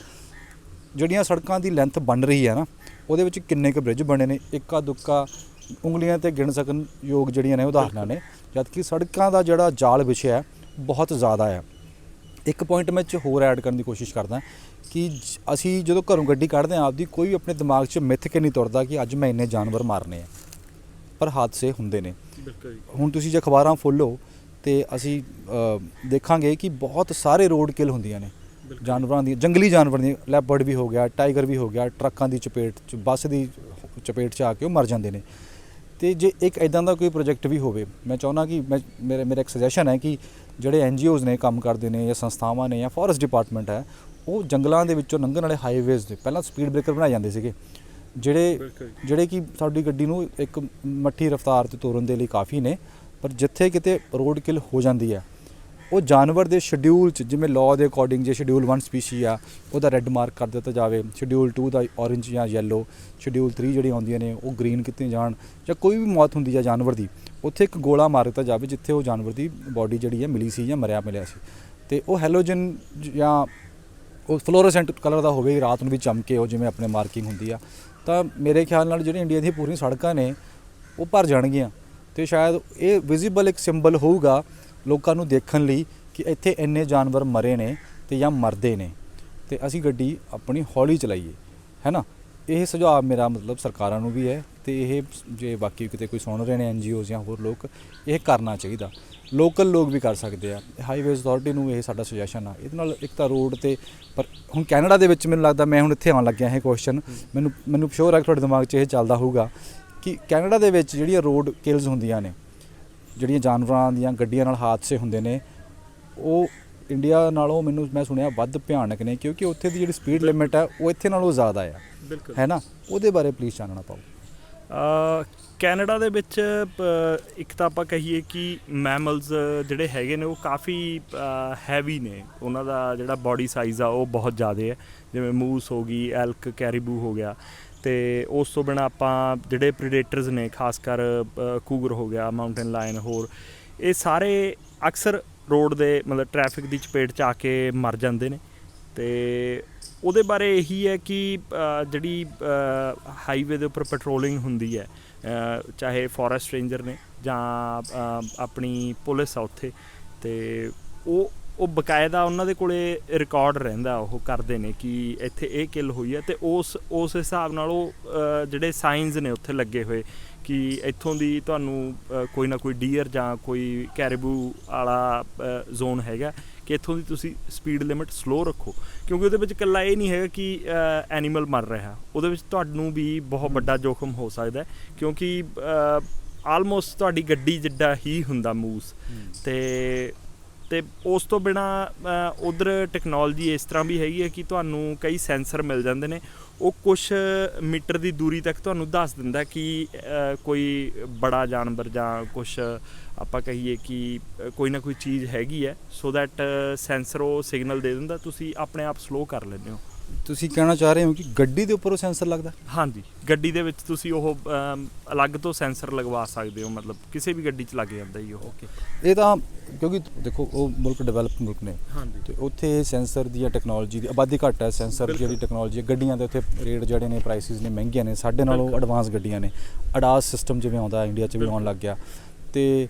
ਜਿਹੜੀਆਂ ਸੜਕਾਂ ਦੀ ਲੈਂਥ ਬਣ ਰਹੀ ਹੈ ਨਾ ਉਹਦੇ ਵਿੱਚ ਕਿੰਨੇ ਕੁ ਬ੍ਰਿਜ ਬਣੇ ਨੇ, ਇੱਕਾ ਦੁੱਕਾ ਉਂਗਲੀਆਂ 'ਤੇ ਗਿਣ ਸਕਣ ਯੋਗ ਜਿਹੜੀਆਂ ਨੇ ਉਦਾਹਰਨਾਂ ਨੇ, ਜਦਕਿ ਸੜਕਾਂ ਦਾ ਜਿਹੜਾ ਜਾਲ ਵਿਛਿਆ ਬਹੁਤ ਜ਼ਿਆਦਾ ਹੈ। ਇੱਕ ਪੁਆਇੰਟ ਮੈਂ 'ਚ ਹੋਰ ਐਡ ਕਰਨ ਦੀ ਕੋਸ਼ਿਸ਼ ਕਰਦਾ ਕਿ ਅਸੀਂ ਜਦੋਂ ਘਰੋਂ ਗੱਡੀ ਕੱਢਦੇ ਹਾਂ ਆਪਦੀ, ਕੋਈ ਵੀ ਆਪਣੇ ਦਿਮਾਗ 'ਚ ਮਿੱਥ ਕੇ ਨਹੀਂ ਤੁਰਦਾ ਕਿ ਅੱਜ ਮੈਂ ਇੰਨੇ ਜਾਨਵਰ ਮਾਰਨੇ ਆ, ਪਰ ਹਾਦਸੇ ਹੁੰਦੇ ਨੇ। ਹੁਣ ਤੁਸੀਂ ਜੇ ਅਖਬਾਰਾਂ ਫੋਲੋ ਤੇ ਅਸੀਂ ਦੇਖਾਂਗੇ ਕਿ ਬਹੁਤ ਸਾਰੇ ਰੋਡ ਕਿਲ ਹੁੰਦੀਆਂ ਨੇ ਜਾਨਵਰਾਂ ਦੀ, ਜੰਗਲੀ ਜਾਨਵਰ ਦੀ, ਲੈਪਰਡ ਵੀ ਹੋ ਗਿਆ, ਟਾਈਗਰ ਵੀ ਹੋ ਗਿਆ, ਟਰੱਕਾਂ ਦੀ ਚਪੇਟ 'ਚ, ਬੱਸ ਦੀ ਚਪੇਟ 'ਚ ਆ ਕੇ ਉਹ ਮਰ ਜਾਂਦੇ ਨੇ। ਤੇ ਜੇ ਇੱਕ ਇੱਦਾਂ ਦਾ ਕੋਈ ਪ੍ਰੋਜੈਕਟ ਵੀ ਹੋਵੇ, ਮੈਂ ਚਾਹੁੰਦਾ ਕਿ ਮੇਰਾ ਇੱਕ ਸੁਜੈਸ਼ਨ ਹੈ ਕਿ ਜਿਹੜੇ NGOs ਨੇ ਕੰਮ ਕਰਦੇ ਨੇ ਜਾਂ ਸੰਸਥਾਵਾਂ ਨੇ ਜਾਂ ਫੋਰੈਸਟ ਡਿਪਾਰਟਮੈਂਟ ਹੈ, ਉਹ ਜੰਗਲਾਂ ਦੇ ਵਿੱਚੋਂ ਲੰਘਣ ਵਾਲੇ ਹਾਈਵੇਜ਼ ਦੇ ਪਹਿਲਾਂ ਸਪੀਡ ਬ੍ਰੇਕਰ ਬਣਾਏ ਜਾਂਦੇ ਸੀਗੇ, ਜਿਹੜੇ ਕਿ ਸਾਡੀ ਗੱਡੀ ਨੂੰ ਇੱਕ ਮੱਠੀ ਰਫ਼ਤਾਰ 'ਤੇ ਤੋਰਨ ਦੇ ਲਈ ਕਾਫੀ ਨੇ। ਪਰ ਜਿੱਥੇ ਕਿਤੇ ਰੋਡ ਕਿਲ ਹੋ ਜਾਂਦੀ ਹੈ ਉਹ ਜਾਨਵਰ ਦੇ ਸ਼ਡਿਊਲ 'ਚ, ਜਿਵੇਂ ਲਾਅ ਦੇ ਅਕੋਰਡਿੰਗ ਜੇ ਸ਼ਡਿਊਲ 1 ਸਪੀਸ਼ੀ ਆ ਉਹਦਾ ਰੈੱਡ ਮਾਰਕ ਕਰ ਦਿੱਤਾ ਜਾਵੇ, ਸ਼ਡਿਊਲ 2 ਦਾ ਔਰੇਂਜ ਜਾਂ ਯੈਲੋ, ਸ਼ਡਿਊਲ 3 ਜਿਹੜੀਆਂ ਆਉਂਦੀਆਂ ਨੇ ਉਹ ਗ੍ਰੀਨ ਕੀਤੀਆਂ ਜਾਣ, ਜਾਂ ਕੋਈ ਵੀ ਮੌਤ ਹੁੰਦੀ ਹੈ ਜਾਨਵਰ ਦੀ ਉੱਥੇ ਇੱਕ ਗੋਲਾ ਮਾਰ ਦਿੱਤਾ ਜਾਵੇ ਜਿੱਥੇ ਉਹ ਜਾਨਵਰ ਦੀ ਬਾਡੀ ਜਿਹੜੀ ਹੈ ਮਿਲੀ ਸੀ ਜਾਂ ਮਿਲਿਆ ਸੀ, ਤੇ ਉਹ ਹੈਲੋਜਨ ਜਾਂ ਉਹ ਫਲੋਰੋਸੈਂਟ ਕਲਰ ਦਾ ਹੋਵੇ, ਰਾਤ ਨੂੰ ਵੀ ਚਮਕੇ ਉਹ ਜਿਵੇਂ ਆਪਣੇ ਮਾਰਕਿੰਗ ਹੁੰਦੀ ਆ। ਤਾਂ ਮੇਰੇ ਖਿਆਲ ਨਾਲ ਜਿਹੜੇ ਇੰਡੀਆ ਦੀਆਂ ਪੂਰੀਆਂ ਸੜਕਾਂ ਨੇ ਉਹ ਭਰ ਜਾਣਗੀਆਂ, ਤੇ ਸ਼ਾਇਦ ਇਹ ਵਿਜ਼ੀਬਲ ਇੱਕ ਸਿੰਬਲ ਹੋਊਗਾ ਲੋਕਾਂ ਨੂੰ ਦੇਖਣ ਲਈ ਕਿ ਇੱਥੇ ਇੰਨੇ ਜਾਨਵਰ ਮਰੇ ਨੇ ਤੇ ਜਾਂ ਮਰਦੇ ਨੇ, ਤੇ ਅਸੀਂ ਗੱਡੀ ਆਪਣੀ ਹੌਲੀ ਚਲਾਈਏ, ਹੈ ਨਾ। ਇਹ ਸੁਝਾਅ ਮੇਰਾ ਮਤਲਬ ਸਰਕਾਰਾਂ ਨੂੰ ਵੀ ਹੈ, ਤੇ ਇਹ ਜੇ ਬਾਕੀ ਕਿਤੇ ਕੋਈ ਸੁਣ ਰਹੇ ਨੇ NGOs ਜਾਂ ਹੋਰ ਲੋਕ, ਇਹ ਕਰਨਾ ਚਾਹੀਦਾ। ਲੋਕਲ ਲੋਕ ਵੀ ਕਰ ਸਕਦੇ ਆ। ਹਾਈਵੇਜ਼ ਅਥਾਰਟੀ ਨੂੰ ਇਹ ਸਾਡਾ ਸੁਜੈਸ਼ਨ ਆ। ਇਹਦੇ ਨਾਲ ਇੱਕ ਤਾਂ ਰੋਡ ਤੇ, ਪਰ ਹੁਣ ਕੈਨੇਡਾ ਦੇ ਵਿੱਚ ਮੈਨੂੰ ਲੱਗਦਾ, ਮੈਂ ਹੁਣ ਇੱਥੇ ਆਉਣ ਲੱਗਿਆ ਇਹ ਕੁਐਸਚਨ ਮੈਨੂੰ ਸ਼ੋਰ ਹੈ ਕਿ ਤੁਹਾਡੇ ਦਿਮਾਗ 'ਚ ਇਹ ਚੱਲਦਾ ਹੋਊਗਾ ਕਿ ਕੈਨੇਡਾ ਦੇ ਵਿੱਚ ਜਿਹੜੀਆਂ ਰੋਡ ਕਿਲਸ ਹੁੰਦੀਆਂ ਨੇ, ਜਿਹੜੀਆਂ ਜਾਨਵਰਾਂ ਦੀਆਂ ਗੱਡੀਆਂ ਨਾਲ ਹਾਦਸੇ ਹੁੰਦੇ ਨੇ, ਉਹ ਇੰਡੀਆ ਨਾਲੋਂ ਮੈਂ ਸੁਣਿਆ ਵੱਧ ਭਿਆਨਕ ਨੇ, ਕਿਉਂਕਿ ਉੱਥੇ ਦੀ ਜਿਹੜੀ ਸਪੀਡ ਲਿਮਿਟ ਹੈ ਉਹ ਇੱਥੇ ਨਾਲੋਂ ਜ਼ਿਆਦਾ ਆ, ਹੈ ਨਾ। ਉਹਦੇ ਬਾਰੇ ਪਲੀਜ਼ ਚਾਨਣਾ ਪਾਓ। ਕੈਨੇਡਾ ਦੇ ਵਿੱਚ ਇੱਕ ਤਾਂ ਆਪਾਂ ਕਹੀਏ ਕਿ ਮੈਮਲਸ ਜਿਹੜੇ ਹੈਗੇ ਨੇ ਉਹ ਕਾਫੀ ਹੈਵੀ ਨੇ, ਉਹਨਾਂ ਦਾ ਜਿਹੜਾ ਬਾਡੀ ਸਾਈਜ਼ ਆ ਉਹ ਬਹੁਤ ਜ਼ਿਆਦਾ ਹੈ, ਜਿਵੇਂ ਮੂਸ ਹੋ ਗਈ, ਐਲਕ, ਕੈਰੀਬੂ ਹੋ ਗਿਆ। ਅਤੇ ਉਸ ਤੋਂ ਬਿਨਾਂ ਆਪਾਂ ਜਿਹੜੇ ਪ੍ਰੀਡੇਟਰਸ ਨੇ, ਖਾਸ ਕਰ ਕੂਗਰ ਹੋ ਗਿਆ, ਮਾਊਂਟੇਨ ਲਾਇਨ, ਹੋਰ ਇਹ ਸਾਰੇ ਅਕਸਰ ਰੋਡ ਦੇ ਮਤਲਬ ਟ੍ਰੈਫਿਕ ਦੀ ਚਪੇਟ 'ਚ ਆ ਕੇ ਮਰ ਜਾਂਦੇ ਨੇ। ਅਤੇ ਉਹਦੇ ਬਾਰੇ ਇਹੀ ਹੈ ਕਿ ਜਿਹੜੀ ਹਾਈਵੇ ਦੇ ਉੱਪਰ ਪੈਟਰੋਲਿੰਗ ਹੁੰਦੀ ਹੈ, ਚਾਹੇ ਫੋਰੈਸਟ ਰੇਂਜਰ ਨੇ ਜਾਂ ਆਪਣੀ ਪੁਲਿਸ ਆ ਉੱਥੇ, ਅਤੇ ਉਹ ਉਹ ਬਕਾਇਦਾ ਉਹਨਾਂ ਦੇ ਕੋਲੇ ਰਿਕਾਰਡ ਰਹਿੰਦਾ, ਉਹ ਕਰਦੇ ਨੇ ਕਿ ਇੱਥੇ ਇਹ ਕਿੱਲ ਹੋਈ ਹੈ, ਅਤੇ ਉਸ ਹਿਸਾਬ ਨਾਲ ਉਹ ਜਿਹੜੇ ਸਾਈਨਸ ਨੇ ਉੱਥੇ ਲੱਗੇ ਹੋਏ ਕਿ ਇੱਥੋਂ ਦੀ ਤੁਹਾਨੂੰ ਕੋਈ ਨਾ ਕੋਈ ਡੀਅਰ ਜਾਂ ਕੋਈ ਕੈਰੀਬੂ ਵਾਲਾ ਜ਼ੋਨ ਹੈਗਾ ਕਿ ਇੱਥੋਂ ਦੀ ਤੁਸੀਂ ਸਪੀਡ ਲਿਮਿਟ ਸਲੋ ਰੱਖੋ, ਕਿਉਂਕਿ ਉਹਦੇ ਵਿੱਚ ਇਕੱਲਾ ਇਹ ਨਹੀਂ ਹੈਗਾ ਕਿ ਐਨੀਮਲ ਮਰ ਰਿਹਾ, ਉਹਦੇ ਵਿੱਚ ਤੁਹਾਨੂੰ ਵੀ ਬਹੁਤ ਵੱਡਾ ਜੋਖਮ ਹੋ ਸਕਦਾ, ਕਿਉਂਕਿ ਆਲਮੋਸਟ ਤੁਹਾਡੀ ਗੱਡੀ ਜਿੱਡਾ ਹੀ ਹੁੰਦਾ ਮੂਸ। ਅਤੇ ਉਸ ਤੋਂ ਬਿਨਾਂ ਉੱਧਰ ਟੈਕਨੋਲੋਜੀ ਇਸ ਤਰ੍ਹਾਂ ਵੀ ਹੈਗੀ ਹੈ ਕਿ ਤੁਹਾਨੂੰ ਕਈ ਸੈਂਸਰ ਮਿਲ ਜਾਂਦੇ ਨੇ, ਉਹ ਕੁਛ ਮੀਟਰ ਦੀ ਦੂਰੀ ਤੱਕ ਤੁਹਾਨੂੰ ਦੱਸ ਦਿੰਦਾ ਕਿ ਕੋਈ ਬੜਾ ਜਾਨਵਰ ਜਾਂ ਕੁਛ ਆਪਾਂ ਕਹੀਏ ਕਿ ਕੋਈ ਨਾ ਕੋਈ ਚੀਜ਼ ਹੈਗੀ ਹੈ, ਸੋ ਦੈਟ ਸੈਂਸਰ ਉਹ ਸਿਗਨਲ ਦੇ ਦਿੰਦਾ, ਤੁਸੀਂ ਆਪਣੇ ਆਪ ਸਲੋ ਕਰ ਲੈਂਦੇ ਹੋ। ਤੁਸੀਂ ਕਹਿਣਾ ਚਾਹ ਰਹੇ ਹੋ ਕਿ ਗੱਡੀ ਦੇ ਉੱਪਰ ਉਹ ਸੈਂਸਰ ਲੱਗਦਾ? ਹਾਂਜੀ, ਗੱਡੀ ਦੇ ਵਿੱਚ ਤੁਸੀਂ ਉਹ ਅਲੱਗ ਤੋਂ ਸੈਂਸਰ ਲਗਵਾ ਸਕਦੇ ਹੋ, ਮਤਲਬ ਕਿਸੇ ਵੀ ਗੱਡੀ 'ਚ ਲੱਗ ਜਾਂਦਾ ਹੀ ਉਹ। ਓਕੇ, ਇਹ ਤਾਂ ਕਿਉਂਕਿ ਦੇਖੋ ਉਹ ਮੁਲਕ ਡਿਵੈਲਪ ਮੁਲਕ ਨੇ, ਹਾਂਜੀ, ਅਤੇ ਉੱਥੇ ਸੈਂਸਰ ਦੀ ਟੈਕਨੋਲੋਜੀ ਦੀ ਆਬਾਦੀ ਘੱਟ ਹੈ, ਸੈਂਸਰ ਜਿਹੜੀ ਟੈਕਨੋਲੋਜੀ ਹੈ, ਗੱਡੀਆਂ ਦੇ ਉੱਥੇ ਰੇਟ ਜਿਹੜੇ ਨੇ ਪ੍ਰਾਈਸਿਸ ਨੇ ਮਹਿੰਗੀਆਂ ਨੇ, ਸਾਡੇ ਨਾਲੋਂ ਐਡਵਾਂਸ ਗੱਡੀਆਂ ਨੇ, ਅਡਾਸ ਸਿਸਟਮ ਜਿਵੇਂ ਆਉਂਦਾ ਇੰਡੀਆ 'ਚ ਵੀ ਆਉਣ ਲੱਗ ਗਿਆ, ਅਤੇ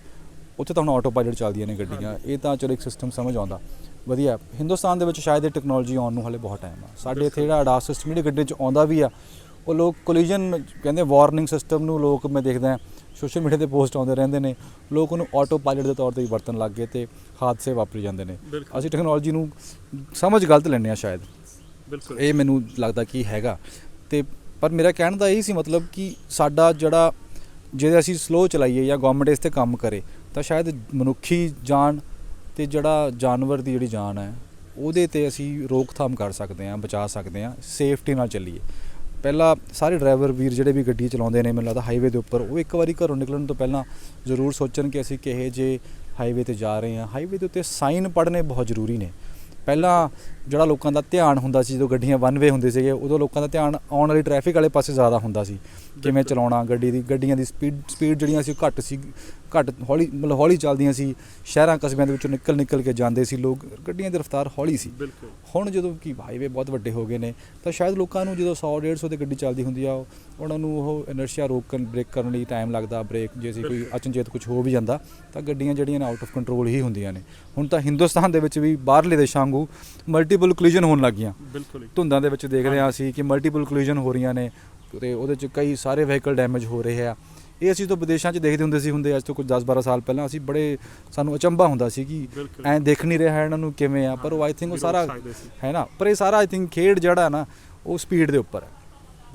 ਉੱਥੇ ਤਾਂ ਹੁਣ ਆਟੋ ਪਾਇਲਟ ਚੱਲਦੀਆਂ ਨੇ ਗੱਡੀਆਂ, ਇਹ ਤਾਂ ਚਲੋ ਇੱਕ ਸਿਸਟਮ ਸਮਝ ਆਉਂਦਾ ਵਧੀਆ। ਹਿੰਦੁਸਤਾਨ ਦੇ ਵਿੱਚ ਸ਼ਾਇਦ ਇਹ ਟੈਕਨੋਲੋਜੀ ਆਉਣ ਨੂੰ ਹਾਲੇ ਬਹੁਤ ਟਾਈਮ ਆ। ਸਾਡੇ ਇੱਥੇ ਜਿਹੜਾ ਅਡਾਸ ਸਿਸਟਮ ਜਿਹੜੀ ਗੱਡੀ 'ਚ ਆਉਂਦਾ ਵੀ ਆ, ਉਹ ਲੋਕ ਕੋਲੀਜਨ ਕਹਿੰਦੇ ਵਾਰਨਿੰਗ ਸਿਸਟਮ ਨੂੰ ਲੋਕ ਮੈਂ ਦੇਖਦਾ ਸੋਸ਼ਲ ਮੀਡੀਆ 'ਤੇ ਪੋਸਟ ਆਉਂਦੇ ਰਹਿੰਦੇ ਨੇ, ਲੋਕ ਉਹਨੂੰ ਆਟੋ ਪਾਇਲਟ ਦੇ ਤੌਰ 'ਤੇ ਹੀ ਵਰਤਣ ਲੱਗ ਗਏ ਅਤੇ ਹਾਦਸੇ ਵਾਪਰੀ ਜਾਂਦੇ ਨੇ। ਅਸੀਂ ਟੈਕਨੋਲੋਜੀ ਨੂੰ ਸਮਝ ਗਲਤ ਲੈਂਦੇ ਹਾਂ ਸ਼ਾਇਦ, ਬਿਲਕੁਲ ਇਹ ਮੈਨੂੰ ਲੱਗਦਾ ਕਿ ਹੈਗਾ। ਅਤੇ ਪਰ ਮੇਰਾ ਕਹਿਣ ਦਾ ਇਹ ਸੀ ਮਤਲਬ ਕਿ ਸਾਡਾ ਜਿਹੜਾ ਜੇ ਅਸੀਂ ਸਲੋ ਚਲਾਈਏ ਜਾਂ ਗੌਰਮੈਂਟ ਇਸ 'ਤੇ ਕੰਮ ਕਰੇ ਤਾਂ ਸ਼ਾਇਦ ਮਨੁੱਖੀ ਜਾਨ ਅਤੇ ਜਿਹੜਾ ਜਾਨਵਰ ਦੀ ਜਿਹੜੀ ਜਾਨ ਹੈ ਉਹਦੇ 'ਤੇ ਅਸੀਂ ਰੋਕਥਾਮ ਕਰ ਸਕਦੇ ਹਾਂ, ਬਚਾ ਸਕਦੇ ਹਾਂ, ਸੇਫਟੀ ਨਾਲ ਚੱਲੀਏ। ਪਹਿਲਾਂ ਸਾਰੇ ਡਰਾਈਵਰ ਵੀਰ ਜਿਹੜੇ ਵੀ ਗੱਡੀ ਚਲਾਉਂਦੇ ਨੇ ਮੈਨੂੰ ਲੱਗਦਾ ਹਾਈਵੇ ਦੇ ਉੱਪਰ, ਉਹ ਇੱਕ ਵਾਰੀ ਘਰੋਂ ਨਿਕਲਣ ਤੋਂ ਪਹਿਲਾਂ ਜ਼ਰੂਰ ਸੋਚਣ ਕਿ ਅਸੀਂ ਕਿਹੋ ਜਿਹੇ ਹਾਈਵੇ 'ਤੇ ਜਾ ਰਹੇ ਹਾਂ। ਹਾਈਵੇ ਦੇ ਉੱਤੇ ਸਾਈਨ ਪੜ੍ਹਨੇ ਬਹੁਤ ਜ਼ਰੂਰੀ ਨੇ। ਪਹਿਲਾਂ ਜਿਹੜਾ ਲੋਕਾਂ ਦਾ ਧਿਆਨ ਹੁੰਦਾ ਸੀ, ਜਦੋਂ ਗੱਡੀਆਂ ਵਨ ਵੇ ਹੁੰਦੇ ਸੀਗੇ, ਉਦੋਂ ਲੋਕਾਂ ਦਾ ਧਿਆਨ ਆਉਣ ਵਾਲੀ ਟ੍ਰੈਫਿਕ ਵਾਲੇ ਪਾਸੇ ਜ਼ਿਆਦਾ ਹੁੰਦਾ ਸੀ, ਕਿਵੇਂ ਚਲਾਉਣਾ ਗੱਡੀਆਂ ਦੀ ਸਪੀਡ ਜਿਹੜੀਆਂ ਸੀ ਘੱਟ ਹੌਲੀ ਮਤਲਬ ਹੌਲੀ ਚੱਲਦੀਆਂ ਸੀ। ਸ਼ਹਿਰਾਂ ਕਸਬਿਆਂ ਦੇ ਵਿੱਚੋਂ ਨਿਕਲ ਕੇ ਜਾਂਦੇ ਸੀ ਲੋਕ, ਗੱਡੀਆਂ ਦੀ ਰਫ਼ਤਾਰ ਹੌਲੀ ਸੀ। ਹੁਣ ਜਦੋਂ ਕਿ ਹਾਈਵੇ ਬਹੁਤ ਵੱਡੇ ਹੋ ਗਏ ਨੇ ਤਾਂ ਸ਼ਾਇਦ ਲੋਕਾਂ ਨੂੰ ਜਦੋਂ 100-150 ਦੀ ਗੱਡੀ ਚੱਲਦੀ ਹੁੰਦੀ ਆ, ਉਹਨਾਂ ਨੂੰ ਉਹ ਇਨਰਸ਼ੀਆ ਬ੍ਰੇਕ ਕਰਨ ਲਈ ਟਾਈਮ ਲੱਗਦਾ। ਬ੍ਰੇਕ ਜੇ ਅਸੀਂ ਕੋਈ ਅਚਨਚੇਤ ਕੁਛ ਹੋ ਵੀ ਜਾਂਦਾ ਤਾਂ ਗੱਡੀਆਂ ਜਿਹੜੀਆਂ ਨੇ ਆਊਟ ਆਫ ਕੰਟਰੋਲ ਹੀ ਹੁੰਦੀਆਂ ਨੇ। ਹੁਣ ਤਾਂ ਹਿੰਦੁਸਤਾਨ ਦੇ ਵਿੱਚ ਵੀ ਬਾਹਰਲੇ ਦੇਸ਼ਾਂ ਵਾਂਗੂ ਮਲਟੀਪਲ ਕੋਲੀਜਨ ਹੋਣ ਲੱਗ ਗਈਆਂ। ਧੁੰਦਾਂ ਦੇ ਵਿੱਚ ਦੇਖ ਰਹੇ ਹਾਂ ਅਸੀਂ ਕਿ ਮਲਟੀਪਲ ਕੋਲੀਜਨ ਹੋ ਰਹੀਆਂ ਨੇ, ਅਤੇ ਉਹਦੇ 'ਚ ਕਈ ਸਾਰੇ ਵਹੀਕਲ ਡੈਮੇਜ ਹੋ ਰਹੇ ਆ। ਇਹ ਅਸੀਂ ਤਾਂ ਵਿਦੇਸ਼ਾਂ 'ਚ ਦੇਖਦੇ ਹੁੰਦੇ ਅੱਜ ਤੋਂ ਕੁਝ 10-12 ਸਾਲ ਪਹਿਲਾਂ ਅਸੀਂ ਸਾਨੂੰ ਅਚੰਭਾ ਹੁੰਦਾ ਸੀ ਕਿ ਐਂ ਦੇਖ ਨਹੀਂ ਰਿਹਾ ਇਹਨਾਂ ਨੂੰ ਕਿਵੇਂ ਆ, ਪਰ ਉਹ ਆਈ ਥਿੰਕ ਉਹ ਸਾਰਾ ਹੈ ਨਾ, ਪਰ ਇਹ ਸਾਰਾ ਆਈ ਥਿੰਕ ਖੇਡ ਜਿਹੜਾ ਨਾ ਉਹ ਸਪੀਡ ਦੇ ਉੱਪਰ ਹੈ।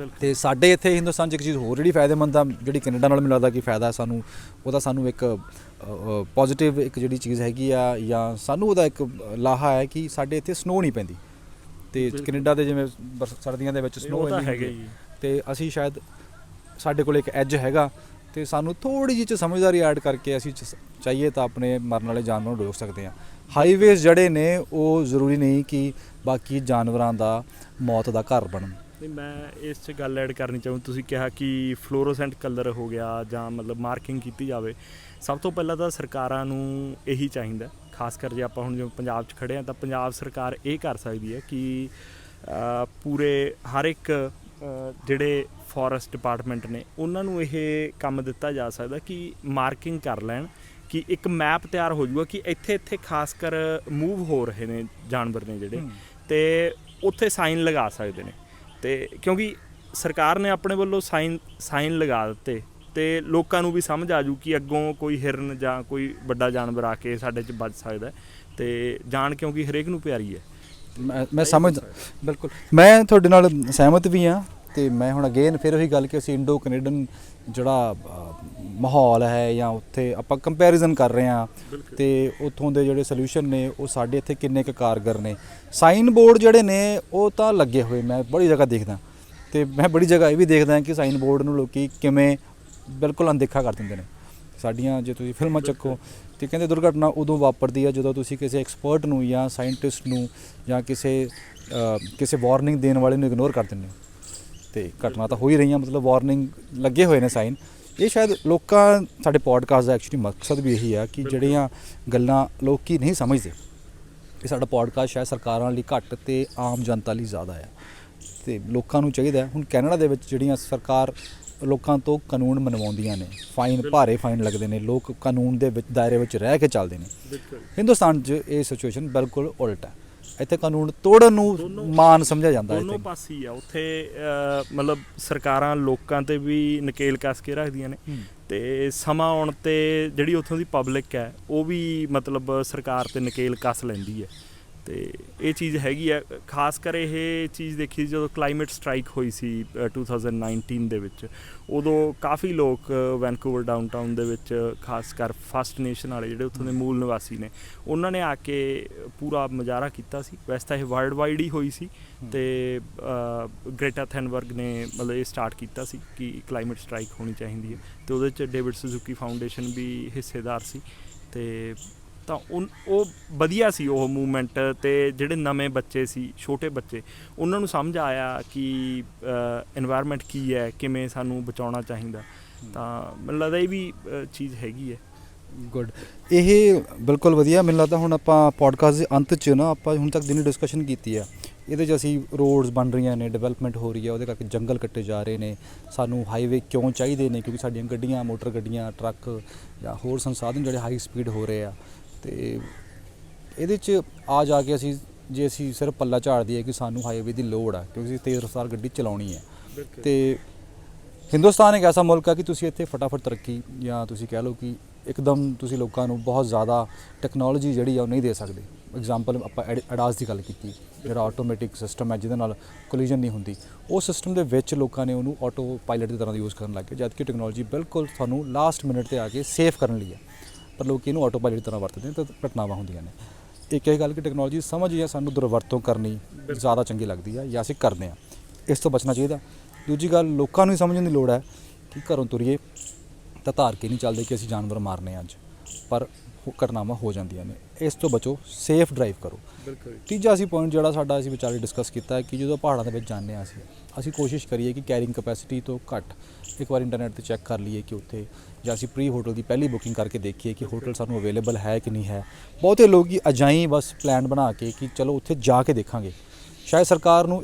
ਅਤੇ ਸਾਡੇ ਇੱਥੇ ਹਿੰਦੁਸਤਾਨ 'ਚ ਇੱਕ ਚੀਜ਼ ਹੋਰ ਜਿਹੜੀ ਫਾਇਦੇਮੰਦ ਆ, ਜਿਹੜੀ ਕੈਨੇਡਾ ਨਾਲ ਮੈਨੂੰ ਲੱਗਦਾ ਕਿ ਫਾਇਦਾ ਸਾਨੂੰ ਉਹਦਾ, ਸਾਨੂੰ ਇੱਕ ਪੋਜ਼ੀਟਿਵ ਇੱਕ ਜਿਹੜੀ ਚੀਜ਼ ਹੈਗੀ ਆ, ਜਾਂ ਸਾਨੂੰ ਉਹਦਾ ਇੱਕ ਲਾਹਾ ਹੈ ਕਿ ਸਾਡੇ ਇੱਥੇ ਸਨੋ ਨਹੀਂ ਪੈਂਦੀ। ਅਤੇ ਕੈਨੇਡਾ ਦੇ ਜਿਵੇਂ ਸਰਦੀਆਂ ਦੇ ਵਿੱਚ ਸਨੋ ਹੈਗੀ, ਅਤੇ ਅਸੀਂ ਸ਼ਾਇਦ ਸਾਡੇ ਕੋਲ ਇੱਕ ਐਜ ਹੈਗਾ, ਅਤੇ ਸਾਨੂੰ ਥੋੜ੍ਹੀ ਜਿਹੀ ਸਮਝਦਾਰੀ ਐਡ ਕਰਕੇ ਅਸੀਂ ਚਾਹੀਏ ਤਾਂ ਆਪਣੇ ਮਰਨ ਵਾਲੇ ਜਾਨਵਰਾਂ ਨੂੰ ਰੋਕ ਸਕਦੇ ਹਾਂ। ਹਾਈਵੇਜ਼ ਜਿਹੜੇ ਨੇ ਉਹ ਜ਼ਰੂਰੀ ਨਹੀਂ ਕਿ ਬਾਕੀ ਜਾਨਵਰਾਂ ਦਾ ਮੌਤ ਦਾ ਘਰ ਬਣਨ। ਨਹੀਂ, ਮੈਂ ਇਸ 'ਚ ਗੱਲ ਐਡ ਕਰਨੀ ਚਾਹੂੰ, ਤੁਸੀਂ ਕਿਹਾ ਕਿ ਫਲੋਰੋਸੈਂਟ ਕਲਰ ਹੋ ਗਿਆ ਜਾਂ ਮਤਲਬ ਮਾਰਕਿੰਗ ਕੀਤੀ ਜਾਵੇ। ਸਭ ਤੋਂ ਪਹਿਲਾਂ ਤਾਂ ਸਰਕਾਰਾਂ ਨੂੰ ਇਹੀ ਚਾਹੀਦਾ, ਖਾਸ ਕਰ ਜੇ ਆਪਾਂ ਹੁਣ ਜਿਵੇਂ ਪੰਜਾਬ 'ਚ ਖੜ੍ਹੇ ਹਾਂ, ਤਾਂ ਪੰਜਾਬ ਸਰਕਾਰ ਇਹ ਕਰ ਸਕਦੀ ਹੈ ਕਿ ਪੂਰੇ ਹਰ ਇੱਕ ਜਿਹੜੇ ਫੋਰੈਸਟ ਡਿਪਾਰਟਮੈਂਟ ਨੇ ਉਹਨਾਂ ਨੂੰ ਇਹ ਕੰਮ ਦਿੱਤਾ ਜਾ ਸਕਦਾ ਕਿ ਮਾਰਕਿੰਗ ਕਰ ਲੈਣ, ਕਿ ਇੱਕ ਮੈਪ ਤਿਆਰ ਹੋ ਜਾਊਗਾ ਕਿ ਇੱਥੇ ਖਾਸ ਕਰ ਮੂਵ ਹੋ ਰਹੇ ਨੇ ਜਾਨਵਰ ਨੇ ਜਿਹੜੇ, ਅਤੇ ਉੱਥੇ ਸਾਈਨ ਲਗਾ ਸਕਦੇ ਨੇ। ਅਤੇ ਕਿਉਂਕਿ ਸਰਕਾਰ ਨੇ ਆਪਣੇ ਵੱਲੋਂ ਸਾਈਨ ਲਗਾ ਦਿੱਤੇ ਅਤੇ ਲੋਕਾਂ ਨੂੰ ਵੀ ਸਮਝ ਆ ਜੂ ਕਿ ਅੱਗੋਂ ਕੋਈ ਹਿਰਨ ਜਾਂ ਕੋਈ ਵੱਡਾ ਜਾਨਵਰ ਆ ਕੇ ਸਾਡੇ 'ਚ ਵੱਜ ਸਕਦਾ, ਅਤੇ ਜਾਨ ਕਿਉਂਕਿ ਹਰੇਕ ਨੂੰ ਪਿਆਰੀ ਹੈ। ਮੈਂ ਸਮਝ, ਬਿਲਕੁਲ ਮੈਂ ਤੁਹਾਡੇ ਨਾਲ ਸਹਿਮਤ ਵੀ ਹਾਂ। ਅਤੇ ਮੈਂ ਹੁਣ ਅਗੇਨ ਫਿਰ ਉਹੀ ਗੱਲ ਕਿ ਅਸੀਂ ਇੰਡੋ ਕੈਨੇਡੀਅਨ ਜਿਹੜਾ ਮਾਹੌਲ ਹੈ ਜਾਂ ਉੱਥੇ ਆਪਾਂ ਕੰਪੈਰੀਜ਼ਨ ਕਰ ਰਹੇ ਹਾਂ, ਅਤੇ ਉੱਥੋਂ ਦੇ ਜਿਹੜੇ ਸੋਲਿਊਸ਼ਨ ਨੇ ਉਹ ਸਾਡੇ ਇੱਥੇ ਕਿੰਨੇ ਕੁ ਕਾਰਗਰ ਨੇ। ਸਾਈਨ ਬੋਰਡ ਜਿਹੜੇ ਨੇ ਉਹ ਤਾਂ ਲੱਗੇ ਹੋਏ ਮੈਂ ਬੜੀ ਜਗ੍ਹਾ ਦੇਖਦਾ, ਅਤੇ ਮੈਂ ਬੜੀ ਜਗ੍ਹਾ ਇਹ ਵੀ ਦੇਖਦਾ ਕਿ ਸਾਈਨ ਬੋਰਡ ਨੂੰ ਲੋਕ ਕਿਵੇਂ ਬਿਲਕੁਲ ਅਣਦੇਖਾ ਕਰ ਦਿੰਦੇ ਨੇ। ਸਾਡੀਆਂ ਜੇ ਤੁਸੀਂ ਫਿਲਮਾਂ ਚੱਕੋ ਅਤੇ ਕਹਿੰਦੇ ਦੁਰਘਟਨਾ ਉਦੋਂ ਵਾਪਰਦੀ ਹੈ ਜਦੋਂ ਤੁਸੀਂ ਕਿਸੇ ਐਕਸਪਰਟ ਨੂੰ ਜਾਂ ਸਾਇੰਟਿਸਟ ਨੂੰ ਜਾਂ ਕਿਸੇ ਵਾਰਨਿੰਗ ਦੇਣ ਵਾਲੇ ਨੂੰ ਇਗਨੋਰ ਕਰ ਦਿੰਦੇ ਹੋ। ਅਤੇ ਘਟਨਾ ਤਾਂ ਹੋ ਹੀ ਰਹੀਆਂ, ਮਤਲਬ ਵਾਰਨਿੰਗ ਲੱਗੇ ਹੋਏ ਨੇ ਸਾਈਨ। ਇਹ ਸ਼ਾਇਦ ਲੋਕਾਂ ਸਾਡੇ ਪੋਡਕਾਸਟ ਦਾ ਐਕਚੁਅਲੀ ਮਕਸਦ ਵੀ ਇਹੀ ਆ ਕਿ ਜਿਹੜੀਆਂ ਗੱਲਾਂ ਲੋਕ ਨਹੀਂ ਸਮਝਦੇ, ਇਹ ਸਾਡਾ ਪੋਡਕਾਸਟ ਸ਼ਾਇਦ ਸਰਕਾਰਾਂ ਲਈ ਘੱਟ ਅਤੇ ਆਮ ਜਨਤਾ ਲਈ ਜ਼ਿਆਦਾ ਆ, ਅਤੇ ਲੋਕਾਂ ਨੂੰ ਚਾਹੀਦਾ। ਹੁਣ ਕੈਨੇਡਾ ਦੇ ਵਿੱਚ ਜਿਹੜੀਆਂ ਸਰਕਾਰ ਲੋਕਾਂ ਤੋਂ ਕਾਨੂੰਨ ਮਨਵਾਉਂਦੀਆਂ ਨੇ, ਫਾਈਨ ਭਾਰੇ ਫਾਈਨ ਲੱਗਦੇ ਨੇ, ਲੋਕ ਕਾਨੂੰਨ ਦੇ ਵਿੱਚ ਦਾਇਰੇ ਵਿੱਚ ਰਹਿ ਕੇ ਚੱਲਦੇ ਨੇ। ਬਿਲਕੁਲ ਹਿੰਦੁਸਤਾਨ 'ਚ ਇਹ ਸਿਚੁਏਸ਼ਨ ਬਿਲਕੁਲ ਉਲਟ ਹੈ। ਇੱਥੇ ਕਾਨੂੰਨ ਤੋੜਨ ਨੂੰ ਮਾਨ ਸਮਝਿਆ ਜਾਂਦਾ ਹੈ। ਦੋਨੋਂ ਪਾਸੇ ਹੀ ਆ ਉੱਥੇ ਮਤਲਬ ਸਰਕਾਰਾਂ ਲੋਕਾਂ ਤੇ ਵੀ ਨਕੇਲ ਕੱਸ ਕੇ ਰੱਖਦੀਆਂ ਨੇ ਤੇ ਸਮਾਂ ਆਉਣ ਤੇ ਜਿਹੜੀ ਉੱਥੋਂ ਦੀ ਪਬਲਿਕ ਹੈ ਉਹ ਵੀ ਮਤਲਬ ਸਰਕਾਰ ਤੇ ਨਕੇਲ ਕੱਸ ਲੈਂਦੀ ਹੈ। ਤੇ ਇਹ ਚੀਜ਼ ਹੈਗੀ ਆ। ਖਾਸ ਕਰ ਇਹ ਚੀਜ਼ ਦੇਖੀ ਜਦੋਂ ਕਲਾਈਮੇਟ ਸਟ੍ਰਾਈਕ ਹੋਈ ਸੀ 2019 ਦੇ ਵਿੱਚ, ਉਦੋਂ ਕਾਫੀ ਲੋਕ ਵੈਨਕੂਵਰ ਡਾਊਨਟਾਊਨ ਦੇ ਵਿੱਚ ਖਾਸ ਕਰ ਫਸਟ ਨੇਸ਼ਨ ਵਾਲੇ ਜਿਹੜੇ ਉੱਥੋਂ ਦੇ ਮੂਲ ਨਿਵਾਸੀ ਨੇ, ਉਹਨਾਂ ਨੇ ਆ ਕੇ ਪੂਰਾ ਮੁਜ਼ਾਹਰਾ ਕੀਤਾ ਸੀ। ਵੈਸੇ ਤਾਂ ਇਹ ਵਰਲਡ ਵਾਈਡ ਹੀ ਹੋਈ ਸੀ ਤੇ ਗ੍ਰੇਟਾ ਥੈਨਬਰਗ ਨੇ ਮਤਲਬ ਇਹ ਸਟਾਰਟ ਕੀਤਾ ਸੀ ਕਿ ਕਲਾਈਮੇਟ ਸਟ੍ਰਾਈਕ ਹੋਣੀ ਚਾਹੀਦੀ ਹੈ ਤੇ ਉਹਦੇ 'ਚ ਡੇਵਿਡ ਸੁਜ਼ੂਕੀ ਫਾਊਂਡੇਸ਼ਨ ਵੀ ਹਿੱਸੇਦਾਰ ਸੀ। ਤੇ ਤਾਂ ਉਹ ਵਧੀਆ ਸੀ ਉਹ ਮੂਵਮੈਂਟ। ਤੇ ਜਿਹੜੇ ਨਵੇਂ ਬੱਚੇ ਸੀ, ਛੋਟੇ ਬੱਚੇ, ਉਹਨਾਂ ਨੂੰ ਸਮਝ ਆਇਆ ਕਿ ਇਨਵਾਇਰਮੈਂਟ ਕੀ ਹੈ, ਕਿਵੇਂ ਸਾਨੂੰ ਬਚਾਉਣਾ ਚਾਹੀਦਾ। ਤਾਂ ਮੈਨੂੰ ਲੱਗਦਾ ਇਹ ਵੀ ਚੀਜ਼ ਹੈਗੀ ਹੈ। ਗੁੱਡ, ਇਹ ਬਿਲਕੁਲ ਵਧੀਆ। ਮੈਨੂੰ ਲੱਗਦਾ ਹੁਣ ਆਪਾਂ ਪੋਡਕਾਸਟ ਦੇ ਅੰਤ 'ਚ ਨਾ ਆਪਾਂ ਹੁਣ ਤੱਕ ਜਿੰਨੀ ਡਿਸਕਸ਼ਨ ਕੀਤੀ ਆ ਇਹਦੇ 'ਚ ਅਸੀਂ ਰੋਡਸ ਬਣ ਰਹੀਆਂ ਨੇ, ਡਿਵੈਲਪਮੈਂਟ ਹੋ ਰਹੀ ਹੈ, ਉਹਦੇ ਕਰਕੇ ਜੰਗਲ ਕੱਟੇ ਜਾ ਰਹੇ ਨੇ, ਸਾਨੂੰ ਹਾਈਵੇ ਕਿਉਂ ਚਾਹੀਦੇ ਨੇ, ਕਿਉਂਕਿ ਸਾਡੀਆਂ ਗੱਡੀਆਂ, ਮੋਟਰ ਗੱਡੀਆਂ, ਟਰੱਕ ਜਾਂ ਹੋਰ ਸੰਸਾਧਨ ਜਿਹੜੇ ਹਾਈ ਸਪੀਡ ਹੋ ਰਹੇ ਆ। ਤੇ ਇਹਦੇ 'ਚ ਆ ਜਾ ਕੇ ਅਸੀਂ ਸਿਰਫ ਪੱਲਾ ਝਾੜ ਦਈਏ ਕਿ ਸਾਨੂੰ ਹਾਈਵੇ ਦੀ ਲੋੜ ਆ ਕਿਉਂਕਿ ਅਸੀਂ ਤੇਜ਼ ਰਫ਼ਤਾਰ ਗੱਡੀ ਚਲਾਉਣੀ ਹੈ। ਤੇ ਹਿੰਦੁਸਤਾਨ ਇੱਕ ਐਸਾ ਮੁਲਕ ਆ ਕਿ ਤੁਸੀਂ ਇੱਥੇ ਫਟਾਫਟ ਤਰੱਕੀ ਜਾਂ ਤੁਸੀਂ ਕਹਿ ਲਓ ਕਿ ਇੱਕਦਮ ਤੁਸੀਂ ਲੋਕਾਂ ਨੂੰ ਬਹੁਤ ਜ਼ਿਆਦਾ ਟੈਕਨੋਲੋਜੀ ਜਿਹੜੀ ਆ ਉਹ ਨਹੀਂ ਦੇ ਸਕਦੇ। ਐਗਜ਼ਾਮਪਲ ਆਪਾਂ ਅਡਾਸ ਦੀ ਗੱਲ ਕੀਤੀ, ਜਿਹੜਾ ਆਟੋਮੈਟਿਕ ਸਿਸਟਮ ਹੈ ਜਿਹਦੇ ਨਾਲ ਕੋਲੀਜਨ ਨਹੀਂ ਹੁੰਦੀ, ਉਹ ਸਿਸਟਮ ਦੇ ਵਿੱਚ ਲੋਕਾਂ ਨੇ ਉਹਨੂੰ ਆਟੋ ਪਾਇਲਟ ਦੀ ਤਰ੍ਹਾਂ ਦਾ ਯੂਜ਼ ਕਰਨ ਲੱਗ ਗਏ, ਜਦਕਿ ਟੈਕਨੋਲੋਜੀ ਬਿਲਕੁਲ ਤੁਹਾਨੂੰ ਲਾਸਟ ਮਿੰਟ 'ਤੇ ਆ ਕੇ ਸੇਫ ਕਰਨ ਲਈ ਹੈ, ਪਰ ਲੋਕ ਇਹਨੂੰ ਆਟੋ ਪਾਇਲਟ ਦੀ ਤਰ੍ਹਾਂ ਵਰਤਦੇ ਨੇ ਤਾਂ ਘਟਨਾਵਾਂ ਹੁੰਦੀਆਂ ਨੇ। ਇੱਕ ਇਹ ਗੱਲ ਕਿ ਟੈਕਨੋਲੋਜੀ ਸਮਝ ਜਾਂ ਸਾਨੂੰ ਦੁਰਵਰਤੋਂ ਕਰਨੀ ਜ਼ਿਆਦਾ ਚੰਗੀ ਲੱਗਦੀ ਹੈ ਜਾਂ ਅਸੀਂ ਕਰਦੇ ਹਾਂ, ਇਸ ਤੋਂ ਬਚਣਾ ਚਾਹੀਦਾ। ਦੂਜੀ ਗੱਲ, ਲੋਕਾਂ ਨੂੰ ਹੀ ਸਮਝਣ ਦੀ ਲੋੜ ਹੈ ਕਿ ਘਰੋਂ ਤੁਰੀਏ ਤਾਂ ਧਾਰ ਕੇ ਨਹੀਂ ਚੱਲਦੇ ਕਿ ਅਸੀਂ ਜਾਨਵਰ ਮਾਰਨੇ ਅੱਜ, ਪਰ ਘਟਨਾਵਾਂ ਹੋ ਜਾਂਦੀਆਂ ਨੇ। ਇਸ ਤੋਂ ਬਚੋ, ਸੇਫ ਡਰਾਈਵ ਕਰੋ। ਤੀਜਾ ਅਸੀਂ ਪੁਆਇੰਟ ਜਿਹੜਾ ਸਾਡਾ ਅਸੀਂ ਵਿਚਾਰੇ ਡਿਸਕਸ ਕੀਤਾ ਹੈ ਕਿ ਜਦੋਂ ਪਹਾੜਾਂ ਦੇ ਵਿੱਚ ਜਾਂਦੇ ਹਾਂ ਅਸੀਂ ਕੋਸ਼ਿਸ਼ ਕਰੀਏ ਕਿ ਕੈਰਿੰਗ ਕੈਪੈਸਿਟੀ ਤੋਂ ਘੱਟ ਇੱਕ ਵਾਰ ਇੰਟਰਨੈਟ 'ਤੇ ਚੈੱਕ ਕਰ ਲਈਏ ਕਿ ਉੱਥੇ, ਜਾਂ ਅਸੀਂ ਪ੍ਰੀ ਹੋਟਲ ਦੀ ਪਹਿਲੀ ਬੁਕਿੰਗ ਕਰਕੇ ਦੇਖੀਏ ਕਿ ਹੋਟਲ ਸਾਨੂੰ ਅਵੇਲੇਬਲ ਹੈ ਕਿ ਨਹੀਂ ਹੈ। ਬਹੁਤੇ ਲੋਕ ਅਜਾਈਂ ਬਸ ਪਲਾਨ ਬਣਾ ਕੇ ਕਿ ਚਲੋ ਉੱਥੇ ਜਾ ਕੇ ਦੇਖਾਂਗੇ। ਸ਼ਾਇਦ ਸਰਕਾਰ ਨੂੰ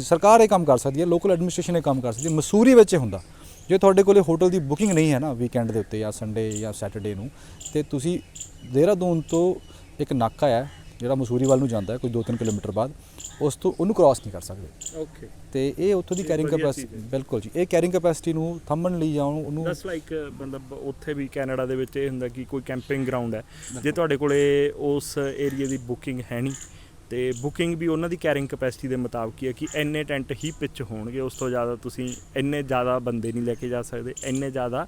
ਸਰਕਾਰ ਇਹ ਕੰਮ ਕਰ ਸਕਦੀ ਹੈ, ਲੋਕਲ ਐਡਮਿਨਿਸਟ੍ਰੇਸ਼ਨ ਇਹ ਕੰਮ ਕਰ ਸਕਦੀ ਹੈ। ਮਸੂਰੀ ਵਿੱਚ ਇਹ ਹੁੰਦਾ, ਜੇ ਤੁਹਾਡੇ ਕੋਲ ਹੋਟਲ ਦੀ ਬੁਕਿੰਗ ਨਹੀਂ ਹੈ ਨਾ ਵੀਕਐਂਡ ਦੇ ਉੱਤੇ ਜਾਂ ਸੰਡੇ ਜਾਂ ਸੈਟਰਡੇ ਨੂੰ, ਤੇ ਤੁਸੀਂ ਦੇਹਰਾਦੂਨ ਤੋਂ ਇੱਕ ਨਾਕਾ ਹੈ ਜਿਹੜਾ ਮਸੂਰੀ ਵੱਲ ਨੂੰ ਜਾਂਦਾ ਹੈ ਕੋਈ 2-3 ਕਿਲੋਮੀਟਰ ਬਾਅਦ, ਉਸ ਤੋਂ ਉਹਨੂੰ ਕ੍ਰਾਸ ਨਹੀਂ ਕਰ ਸਕਦੇ। ਓਕੇ। ਤੇ ਇਹ ਉੱਥੋਂ ਦੀ ਕੈਰਿੰਗ ਕੈਪੈਸਿਟੀ, ਬਿਲਕੁਲ ਜੀ, ਇਹ ਕੈਰਿੰਗ ਕੈਪੈਸਿਟੀ ਨੂੰ ਥੰਮਣ ਲਈ ਜਾਂ ਉਹਨੂੰ ਦਸ ਲਾਈਕ ਮਤਲਬ ਉੱਥੇ ਵੀ ਕੈਨੇਡਾ ਦੇ ਵਿੱਚ ਇਹ ਹੁੰਦਾ ਕਿ ਕੋਈ ਕੈਂਪਿੰਗ ਗਰਾਊਂਡ ਹੈ, ਜੇ ਤੁਹਾਡੇ ਕੋਲੇ ਉਸ ਏਰੀਆ ਦੀ ਬੁਕਿੰਗ ਹੈ ਨਹੀਂ ਤੇ ਬੁਕਿੰਗ ਵੀ ਉਹਨਾਂ ਦੀ ਕੈਰਿੰਗ ਕੈਪੈਸਿਟੀ ਦੇ ਮੁਤਾਬਕ ਹੀ ਹੈ ਕਿ ਇੰਨੇ ਟੈਂਟ ਹੀ ਪਿਚ ਹੋਣਗੇ, ਉਸ ਤੋਂ ਜ਼ਿਆਦਾ ਤੁਸੀਂ ਇੰਨੇ ਜ਼ਿਆਦਾ ਬੰਦੇ ਨਹੀਂ ਲੈ ਕੇ ਜਾ ਸਕਦੇ, ਇੰਨੇ ਜ਼ਿਆਦਾ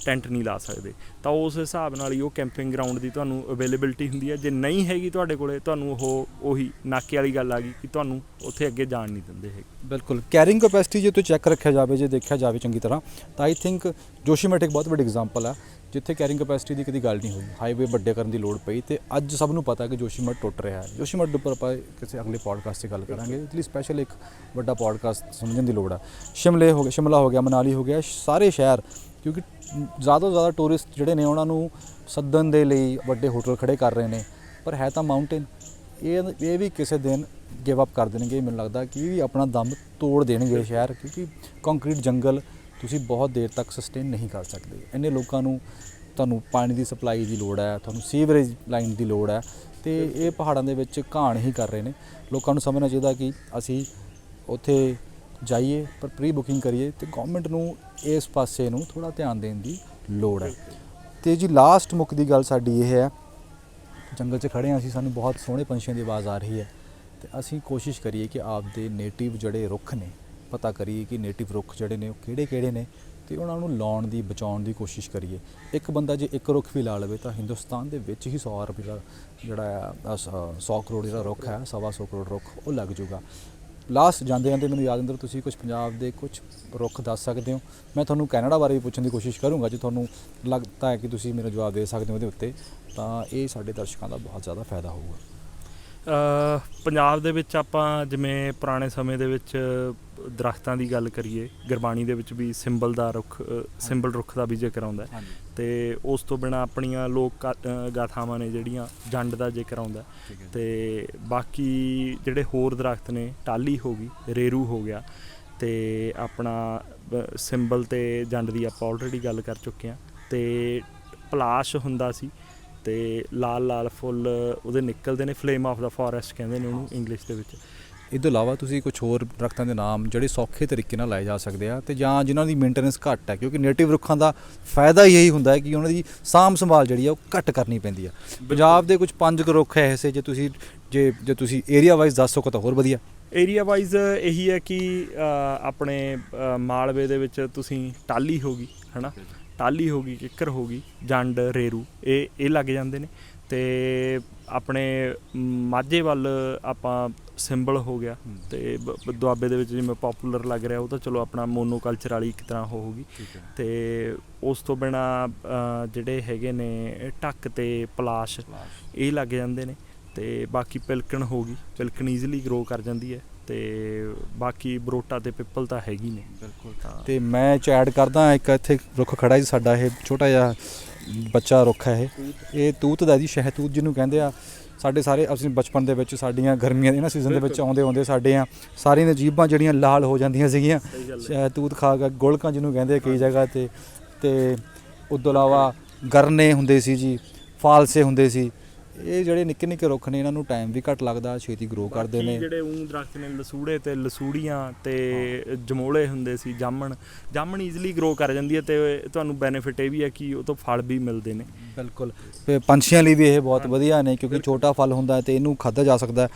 ਟੈਂਟ ਨਹੀਂ ਲਾ ਸਕਦੇ। ਤਾਂ ਉਸ ਹਿਸਾਬ ਨਾਲ ਹੀ ਉਹ ਕੈਂਪਿੰਗ ਗਰਾਊਂਡ ਦੀ ਤੁਹਾਨੂੰ ਅਵੇਲੇਬਿਲਿਟੀ ਹੁੰਦੀ ਹੈ। ਜੇ ਨਹੀਂ ਹੈਗੀ ਤੁਹਾਡੇ ਕੋਲੇ, ਤੁਹਾਨੂੰ ਉਹੀ ਨਾਕੇ ਵਾਲੀ ਗੱਲ ਆ ਗਈ ਕਿ ਤੁਹਾਨੂੰ ਉੱਥੇ ਅੱਗੇ ਜਾਣ ਨਹੀਂ ਦਿੰਦੇ ਹੈਗੇ। ਬਿਲਕੁਲ, ਕੈਰਿੰਗ ਕੈਪੈਸਿਟੀ ਜੇ ਤੋਂ ਚੈੱਕ ਰੱਖਿਆ ਜਾਵੇ, ਜੇ ਦੇਖਿਆ ਜਾਵੇ ਚੰਗੀ ਤਰ੍ਹਾਂ, ਤਾਂ ਆਈ ਥਿੰਕ ਜੋਸ਼ੀਮਠ ਇੱਕ ਬਹੁਤ ਵੱਡੀ ਐਗਜ਼ਾਮਪਲ ਆ ਜਿੱਥੇ ਕੈਰਿੰਗ ਕੈਪੈਸਿਟੀ ਦੀ ਕਦੀ ਗੱਲ ਨਹੀਂ ਹੋਈ, ਹਾਈਵੇ ਵੱਡੇ ਕਰਨ ਦੀ ਲੋੜ ਪਈ ਤੇ ਅੱਜ ਸਭ ਨੂੰ ਪਤਾ ਕਿ ਜੋਸ਼ੀਮਠ ਟੁੱਟ ਰਿਹਾ ਹੈ। ਜੋਸ਼ੀਮਠ ਦੇ ਉੱਪਰ ਆਪਾਂ ਕਿਸੇ ਅਗਲੇ ਪੋਡਕਾਸਟ 'ਤੇ ਗੱਲ ਕਰਾਂਗੇ, ਇਸ ਲਈ ਸਪੈਸ਼ਲ ਇੱਕ ਵੱਡਾ ਪੋਡਕਾਸਟ ਸਮਝਣ ਦੀ ਲੋੜ ਆ। ਸ਼ਿਮਲਾ ਹੋ ਗਿਆ, ਮਨਾਲੀ ਹੋ ਗਿਆ, ਸਾਰੇ ਸ਼ਹਿਰ, ਕਿਉਂਕਿ ਜ਼ਿਆਦਾ ਤੋਂ ਜ਼ਿਆਦਾ ਟੂਰਿਸਟ ਜਿਹੜੇ ਨੇ ਉਹਨਾਂ ਨੂੰ ਸੱਦਣ ਦੇ ਲਈ ਵੱਡੇ ਹੋਟਲ ਖੜ੍ਹੇ ਕਰ ਰਹੇ ਨੇ, ਪਰ ਹੈ ਤਾਂ ਮਾਊਂਟੇਨ। ਇਹ ਵੀ ਕਿਸੇ ਦਿਨ ਗਿਵ ਅਪ ਕਰ ਦੇਣਗੇ। ਮੈਨੂੰ ਲੱਗਦਾ ਕਿ ਇਹ ਵੀ ਆਪਣਾ ਦਮ ਤੋੜ ਦੇਣਗੇ ਸ਼ਹਿਰ, ਕਿਉਂਕਿ ਕੰਕਰੀਟ ਜੰਗਲ ਤੁਸੀਂ ਬਹੁਤ ਦੇਰ ਤੱਕ ਸਸਟੇਨ ਨਹੀਂ ਕਰ ਸਕਦੇ। ਇੰਨੇ ਲੋਕਾਂ ਨੂੰ, ਤੁਹਾਨੂੰ ਪਾਣੀ ਦੀ ਸਪਲਾਈ ਦੀ ਲੋੜ ਹੈ, ਤੁਹਾਨੂੰ ਸੀਵਰੇਜ ਲਾਈਨ ਦੀ ਲੋੜ ਹੈ, ਤੇ ਇਹ ਪਹਾੜਾਂ ਦੇ ਵਿੱਚ ਘਾਣ ਹੀ ਕਰ ਰਹੇ ਨੇ। ਲੋਕਾਂ ਨੂੰ ਸਮਝਣਾ ਚਾਹੀਦਾ ਕਿ ਅਸੀਂ ਉੱਥੇ ਜਾਈਏ ਪਰ ਪ੍ਰੀ ਬੁਕਿੰਗ ਕਰੀਏ, ਤੇ ਗੌਰਮੈਂਟ ਨੂੰ ਇਸ ਪਾਸੇ ਨੂੰ ਥੋੜ੍ਹਾ ਧਿਆਨ ਦੇਣ ਦੀ ਲੋੜ ਹੈ। ਤੇ ਜੀ ਲਾਸਟ ਮੁੱਖ ਦੀ ਗੱਲ ਸਾਡੀ ਇਹ ਹੈ, ਜੰਗਲ 'ਚ ਖੜ੍ਹੇ ਹਾਂ ਅਸੀਂ, ਸਾਨੂੰ ਬਹੁਤ ਸੋਹਣੇ ਪੰਛੀਆਂ ਦੀ ਆਵਾਜ਼ ਆ ਰਹੀ ਹੈ, ਤੇ ਅਸੀਂ ਕੋਸ਼ਿਸ਼ ਕਰੀਏ ਕਿ ਆਪਦੇ ਨੇਟਿਵ ਜਿਹੜੇ ਰੁੱਖ ਨੇ, ਪਤਾ ਕਰੀਏ ਕਿ ਨੇਟਿਵ ਰੁੱਖ ਜਿਹੜੇ ਨੇ ਉਹ ਕਿਹੜੇ ਨੇ, ਤੇ ਉਹਨਾਂ ਨੂੰ ਲਾਉਣ ਦੀ, ਬਚਾਉਣ ਦੀ ਕੋਸ਼ਿਸ਼ ਕਰੀਏ। ਇੱਕ ਬੰਦਾ ਜੇ ਇੱਕ ਰੁੱਖ ਵੀ ਲਾ ਲਵੇ ਤਾਂ ਹਿੰਦੁਸਤਾਨ ਦੇ ਵਿੱਚ ਹੀ 100 ਰੁਪਏ ਦਾ ਜਿਹੜਾ 100 ਕਰੋੜ ਜਿਹੜਾ ਰੁੱਖ ਹੈ, 125 ਕਰੋੜ ਰੁੱਖ ਉਹ ਲੱਗ ਜਾਊਗਾ। ਲਾਸਟ ਜਾਂਦੇ ਮੈਨੂੰ ਯਾਦ ਅੰਦਰ ਤੁਸੀਂ ਕੁਝ ਪੰਜਾਬ ਦੇ ਕੁਝ ਰੁੱਖ ਦੱਸ ਸਕਦੇ ਹੋ। ਮੈਂ ਤੁਹਾਨੂੰ ਕੈਨੇਡਾ ਬਾਰੇ ਵੀ ਪੁੱਛਣ ਦੀ ਕੋਸ਼ਿਸ਼ ਕਰੂੰਗਾ, ਜੇ ਤੁਹਾਨੂੰ ਲੱਗਦਾ ਹੈ ਕਿ ਤੁਸੀਂ ਮੇਰਾ ਜਵਾਬ ਦੇ ਸਕਦੇ ਹੋ ਉਹਦੇ ਉੱਤੇ, ਤਾਂ ਇਹ ਸਾਡੇ ਦਰਸ਼ਕਾਂ ਦਾ ਬਹੁਤ ਜ਼ਿਆਦਾ ਫਾਇਦਾ ਹੋਊਗਾ। ਪੰਜਾਬ ਦੇ ਵਿੱਚ ਆਪਾਂ ਜਿਵੇਂ ਪੁਰਾਣੇ ਸਮੇਂ ਦੇ ਵਿੱਚ ਦਰਖਤਾਂ ਦੀ ਗੱਲ ਕਰੀਏ, ਗੁਰਬਾਣੀ ਦੇ ਵਿੱਚ ਵੀ ਸਿੰਬਲ ਰੁੱਖ ਦਾ ਵੀ ਜ਼ਿਕਰ ਆਉਂਦਾ, ਤੇ ਉਸ ਤੋਂ ਬਿਨਾਂ ਆਪਣੀਆਂ ਲੋਕ ਗਾਥਾਵਾਂ ਨੇ ਜਿਹੜੀਆਂ, ਜੰਡ ਦਾ ਜ਼ਿਕਰ ਆਉਂਦਾ, ਤੇ ਬਾਕੀ ਜਿਹੜੇ ਹੋਰ ਦਰਖਤ ਨੇ, ਟਾਹਲੀ ਹੋ ਗਈ, ਰੇਰੂ ਹੋ ਗਿਆ, ਤੇ ਆਪਣਾ ਸਿੰਬਲ ਤੇ ਜੰਡ ਦੀ ਆਪਾਂ ਆਲਰੇਡੀ ਗੱਲ ਕਰ ਚੁੱਕੇ ਹਾਂ। ਤੇ ਪਲਾਸ਼ ਹੁੰਦਾ ਸੀ ਤੇ ਲਾਲ ਲਾਲ ਫੁੱਲ ਉਹਦੇ ਨਿਕਲਦੇ ਨੇ, ਫਲੇਮ ਆਫ ਦਾ ਫੋਰੈਸਟ ਕਹਿੰਦੇ ਨੇ ਉਹਨੂੰ ਇੰਗਲਿਸ਼ ਦੇ ਵਿੱਚ। ਇਹ ਤੋਂ ਇਲਾਵਾ ਤੁਸੀਂ ਕੁਝ ਹੋਰ ਦਰੱਖਤਾਂ ਦੇ ਨਾਮ ਜਿਹੜੇ ਸੌਖੇ ਤਰੀਕੇ ਨਾਲ ਲਾਏ ਜਾ ਸਕਦੇ ਆ ਤੇ ਜਾਂ ਜਿਨ੍ਹਾਂ ਦੀ ਮੇਨਟੇਨੈਂਸ ਘੱਟ ਹੈ, ਕਿਉਂਕਿ ਨੇਟਿਵ ਰੁੱਖਾਂ ਦਾ ਫਾਇਦਾ ਹੀ ਇਹੀ ਹੁੰਦਾ ਹੈ ਕਿ ਉਹਨਾਂ ਦੀ ਸਾਂਭ ਸੰਭਾਲ ਜਿਹੜੀ ਆ ਉਹ ਘੱਟ ਕਰਨੀ ਪੈਂਦੀ ਆ। ਪੰਜਾਬ ਦੇ ਕੁਝ 5 ਕੁ ਰੁੱਖ ਐਸੇ ਜੇ ਤੁਸੀਂ ਏਰੀਆ ਵਾਈਜ਼ ਦੱਸ ਸਕੋ ਤਾਂ ਹੋਰ ਵਧੀਆ। ਏਰੀਆ ਵਾਈਜ਼ ਇਹੀ ਹੈ ਕਿ ਆਪਣੇ ਮਾਲਵੇ ਦੇ ਵਿੱਚ ਤੁਸੀਂ ਟਾਹਲੀ ਹੋ ਗਈ ਹੈ ਨਾ, ਟਾਹਲੀ ਹੋ ਗਈ, ਕਿੱਕਰ ਹੋ ਗਈ, ਜੰਡ, ਰੇਰੂ, ਇਹ ਲੱਗ ਜਾਂਦੇ ਨੇ। ਤੇ ਆਪਣੇ ਮਾਝੇ ਵੱਲ ਆਪਾਂ ਸਿੰਬਲ ਹੋ ਗਿਆ, ਤੇ ਦੁਆਬੇ ਦੇ ਵਿੱਚ ਜਿਵੇਂ ਪੋਪੂਲਰ ਲੱਗ ਰਿਹਾ ਉਹ ਤਾਂ ਚਲੋ ਆਪਣਾ ਮੋਨੋਕਲਚਰ ਵਾਲੀ ਇੱਕ ਤਰ੍ਹਾਂ ਹੋਊਗੀ। ਤੇ ਉਸ ਤੋਂ ਬਿਨਾਂ ਜਿਹੜੇ ਹੈਗੇ ਨੇ ਢੱਕ ਤੇ ਪਲਾਸ਼, ਇਹ ਲੱਗ ਜਾਂਦੇ ਨੇ। ਤੇ ਬਾਕੀ ਪਿਲਕਣ ਹੋ ਗਈ, ਪਿਲਕਣ ਈਜ਼ੀਲੀ ਗਰੋ ਕਰ ਜਾਂਦੀ ਹੈ। ਤੇ ਬਾਕੀ ਬਰੋਟਾ ਤੇ ਪਿੱਪਲ ਤਾਂ ਹੈਗੀ ਨੇ। ਬਿਲਕੁਲ। ਤੇ ਮੈਂ ਐਡ ਕਰਦਾ ਇੱਕ ਇੱਥੇ ਰੁੱਖ ਖੜਾ ਜੀ ਸਾਡਾ, ਇਹ ਛੋਟਾ ਜਿਹਾ ਬੱਚਾ ਰੁੱਖ ਹੈ ਇਹ ਤੂਤ ਦਾ ਜੀ, ਸ਼ਹਿਤੂਤ ਜਿਹਨੂੰ ਕਹਿੰਦੇ ਆ। ਸਾਡੇ ਸਾਰੇ ਅਸੀਂ ਬਚਪਨ ਦੇ ਵਿੱਚ ਸਾਡੀਆਂ ਗਰਮੀਆਂ ਦੇ ਇਹਨਾਂ ਸੀਜ਼ਨ ਦੇ ਵਿੱਚ ਆਉਂਦੇ ਸਾਡੀਆਂ ਸਾਰੀਆਂ ਦੀਆਂ ਜੀਭਾਂ ਜਿਹੜੀਆਂ ਲਾਲ ਹੋ ਜਾਂਦੀਆਂ ਸੀਗੀਆਂ ਸ਼ਹਿਤੂਤ ਖਾ ਕੇ, ਗੁਲਕਾਂ ਜਿਹਨੂੰ ਕਹਿੰਦੇ ਕਈ ਜਗ੍ਹਾ ਤੇ ਉਸ ਤੋਂ ਇਲਾਵਾ ਗਰਨੇ ਹੁੰਦੇ ਸੀ ਜੀ, ਫਾਲਸੇ ਹੁੰਦੇ ਸੀ। ਇਹ ਜਿਹੜੇ ਨਿੱਕੇ ਨਿੱਕੇ ਰੁੱਖ ਨੇ ਇਹਨਾਂ ਨੂੰ ਟਾਈਮ ਵੀ ਘੱਟ ਲੱਗਦਾ, ਛੇਤੀ ਗਰੋ ਕਰਦੇ ਨੇ। ਜਿਹੜੇ ਦਰਖਤ ਨੇ ਲਸੂੜੇ ਤੇ ਲਸੂੜੀਆਂ ਤੇ ਜਮੋਲੇ ਹੁੰਦੇ ਸੀ, ਜਾਮਣ ਈਜ਼ੀਲੀ ਗਰੋ ਕਰ ਜਾਂਦੀ ਹੈ। ਤੇ ਤੁਹਾਨੂੰ ਬੈਨੀਫਿਟ ਇਹ ਵੀ ਹੈ ਕਿ ਉਹ ਤੋਂ ਫਲ ਵੀ ਮਿਲਦੇ ਨੇ। ਬਿਲਕੁਲ। ਤੇ ਪੰਛੀਆਂ ਲਈ ਵੀ ਇਹ ਬਹੁਤ ਵਧੀਆ ਨੇ ਕਿਉਂਕਿ ਛੋਟਾ ਫਲ ਹੁੰਦਾ ਤੇ ਇਹਨੂੰ ਖਾਧਾ ਜਾ ਸਕਦਾ।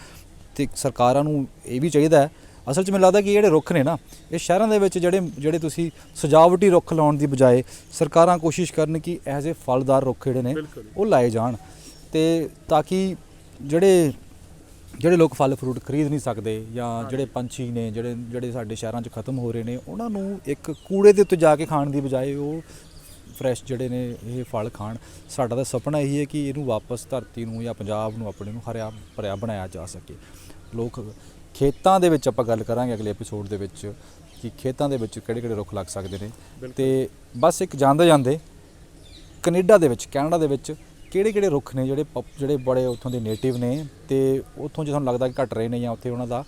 ਤੇ ਸਰਕਾਰਾਂ ਨੂੰ ਇਹ ਵੀ ਚਾਹੀਦਾ ਹੈ, ਅਸਲ 'ਚ ਮੈਨੂੰ ਲੱਗਦਾ ਕਿ ਜਿਹੜੇ ਰੁੱਖ ਨੇ ਨਾ, ਇਹ ਸ਼ਹਿਰਾਂ ਦੇ ਵਿੱਚ ਜਿਹੜੇ ਤੁਸੀਂ ਸਜਾਵਟੀ ਰੁੱਖ ਲਾਉਣ ਦੀ ਬਜਾਏ ਸਰਕਾਰਾਂ ਕੋਸ਼ਿਸ਼ ਕਰਨ ਕਿ ਇਹੋ ਜਿਹੇ ਫਲਦਾਰ ਰੁੱਖ ਜਿਹੜੇ ਨੇ ਉਹ ਲਾਏ ਜਾਣ, ਤੇ ਤਾਂ ਕਿ ਜਿਹੜੇ ਲੋਕ ਫਲ ਫਰੂਟ ਖਰੀਦ ਨਹੀਂ ਸਕਦੇ ਜਾਂ ਜਿਹੜੇ ਪੰਛੀ ਨੇ ਜਿਹੜੇ ਸਾਡੇ ਸ਼ਹਿਰਾਂ 'ਚ ਖਤਮ ਹੋ ਰਹੇ ਨੇ, ਉਹਨਾਂ ਨੂੰ ਇੱਕ ਕੂੜੇ ਦੇ ਉੱਤੇ ਜਾ ਕੇ ਖਾਣ ਦੀ ਬਜਾਏ ਉਹ ਫਰੈਸ਼ ਜਿਹੜੇ ਨੇ ਇਹ ਫਲ ਖਾਣ। ਸਾਡਾ ਤਾਂ ਸੁਪਨਾ ਇਹੀ ਹੈ ਕਿ ਇਹਨੂੰ ਵਾਪਸ ਧਰਤੀ ਨੂੰ ਜਾਂ ਪੰਜਾਬ ਨੂੰ ਆਪਣੇ ਨੂੰ ਹਰਿਆ ਭਰਿਆ ਬਣਾਇਆ ਜਾ ਸਕੇ। ਲੋਕ ਖੇਤਾਂ ਦੇ ਵਿੱਚ ਆਪਾਂ ਗੱਲ ਕਰਾਂਗੇ ਅਗਲੇ ਐਪੀਸੋਡ ਦੇ ਵਿੱਚ ਕਿ ਖੇਤਾਂ ਦੇ ਵਿੱਚ ਕਿਹੜੇ ਰੁੱਖ ਲੱਗ ਸਕਦੇ ਨੇ। ਤੇ ਬਸ ਇੱਕ ਜਾਂਦੇ ਕੈਨੇਡਾ ਦੇ ਵਿੱਚ ਕਿਹੜੇ ਰੁੱਖ ਨੇ ਜਿਹੜੇ ਬੜੇ ਉੱਥੋਂ ਦੇ ਨੇਟਿਵ ਨੇ ਤੇ ਉੱਥੋਂ ਜੇ ਤੁਹਾਨੂੰ ਲੱਗਦਾ ਕਿ ਘਟ ਰਹੇ ਨੇ ਜਾਂ ਉੱਥੇ ਉਹਨਾਂ ਦਾ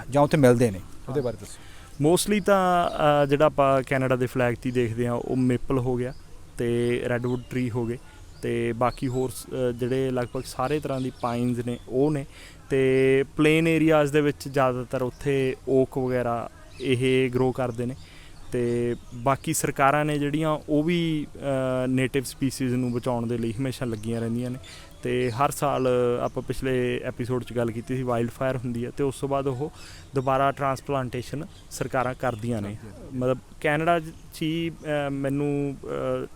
ਜਾਂ ਉੱਥੇ ਮਿਲਦੇ ਨੇ, ਉਹਦੇ ਬਾਰੇ ਦੱਸੋ। ਮੋਸਟਲੀ ਤਾਂ ਜਿਹੜਾ ਆਪਾਂ ਕੈਨੇਡਾ ਦੇ ਫਲੈਗ 'ਤੇ ਦੇਖਦੇ ਹਾਂ ਉਹ ਮੇਪਲ ਹੋ ਗਿਆ ਤੇ ਰੈਡਵੁੱਡ ਟਰੀ ਹੋ ਗਏ, ਤੇ ਬਾਕੀ ਹੋਰ ਜਿਹੜੇ ਲਗਭਗ ਸਾਰੇ ਤਰ੍ਹਾਂ ਦੀ ਪਾਈਨਸ ਨੇ ਉਹ ਨੇ। ਤੇ ਪਲੇਨ ਏਰੀਆਜ਼ ਦੇ ਵਿੱਚ ਜ਼ਿਆਦਾਤਰ ਉੱਥੇ ਓਕ ਵਗੈਰਾ ਇਹ ਗਰੋ ਕਰਦੇ ਨੇ। ਤੇ ਬਾਕੀ ਸਰਕਾਰਾਂ ਨੇ ਜਿਹੜੀਆਂ ਉਹ ਵੀ ਨੇਟਿਵ ਸਪੀਸੀਜ਼ ਨੂੰ ਬਚਾਉਣ ਦੇ ਲਈ ਹਮੇਸ਼ਾ ਲੱਗੀਆਂ ਰਹਿੰਦੀਆਂ ਨੇ। ਤੇ ਹਰ ਸਾਲ ਆਪਾਂ ਪਿਛਲੇ ਐਪੀਸੋਡ 'ਚ ਗੱਲ ਕੀਤੀ ਸੀ, ਵਾਈਲਡ ਫਾਇਰ ਹੁੰਦੀ ਹੈ ਤੇ ਉਸ ਤੋਂ ਬਾਅਦ ਉਹ ਦੁਬਾਰਾ ਟਰਾਂਸਪਲਾਂਟੇਸ਼ਨ ਸਰਕਾਰਾਂ ਕਰਦੀਆਂ ਨੇ। ਮਤਲਬ ਕੈਨੇਡਾ 'ਚ ਹੀ ਮੈਨੂੰ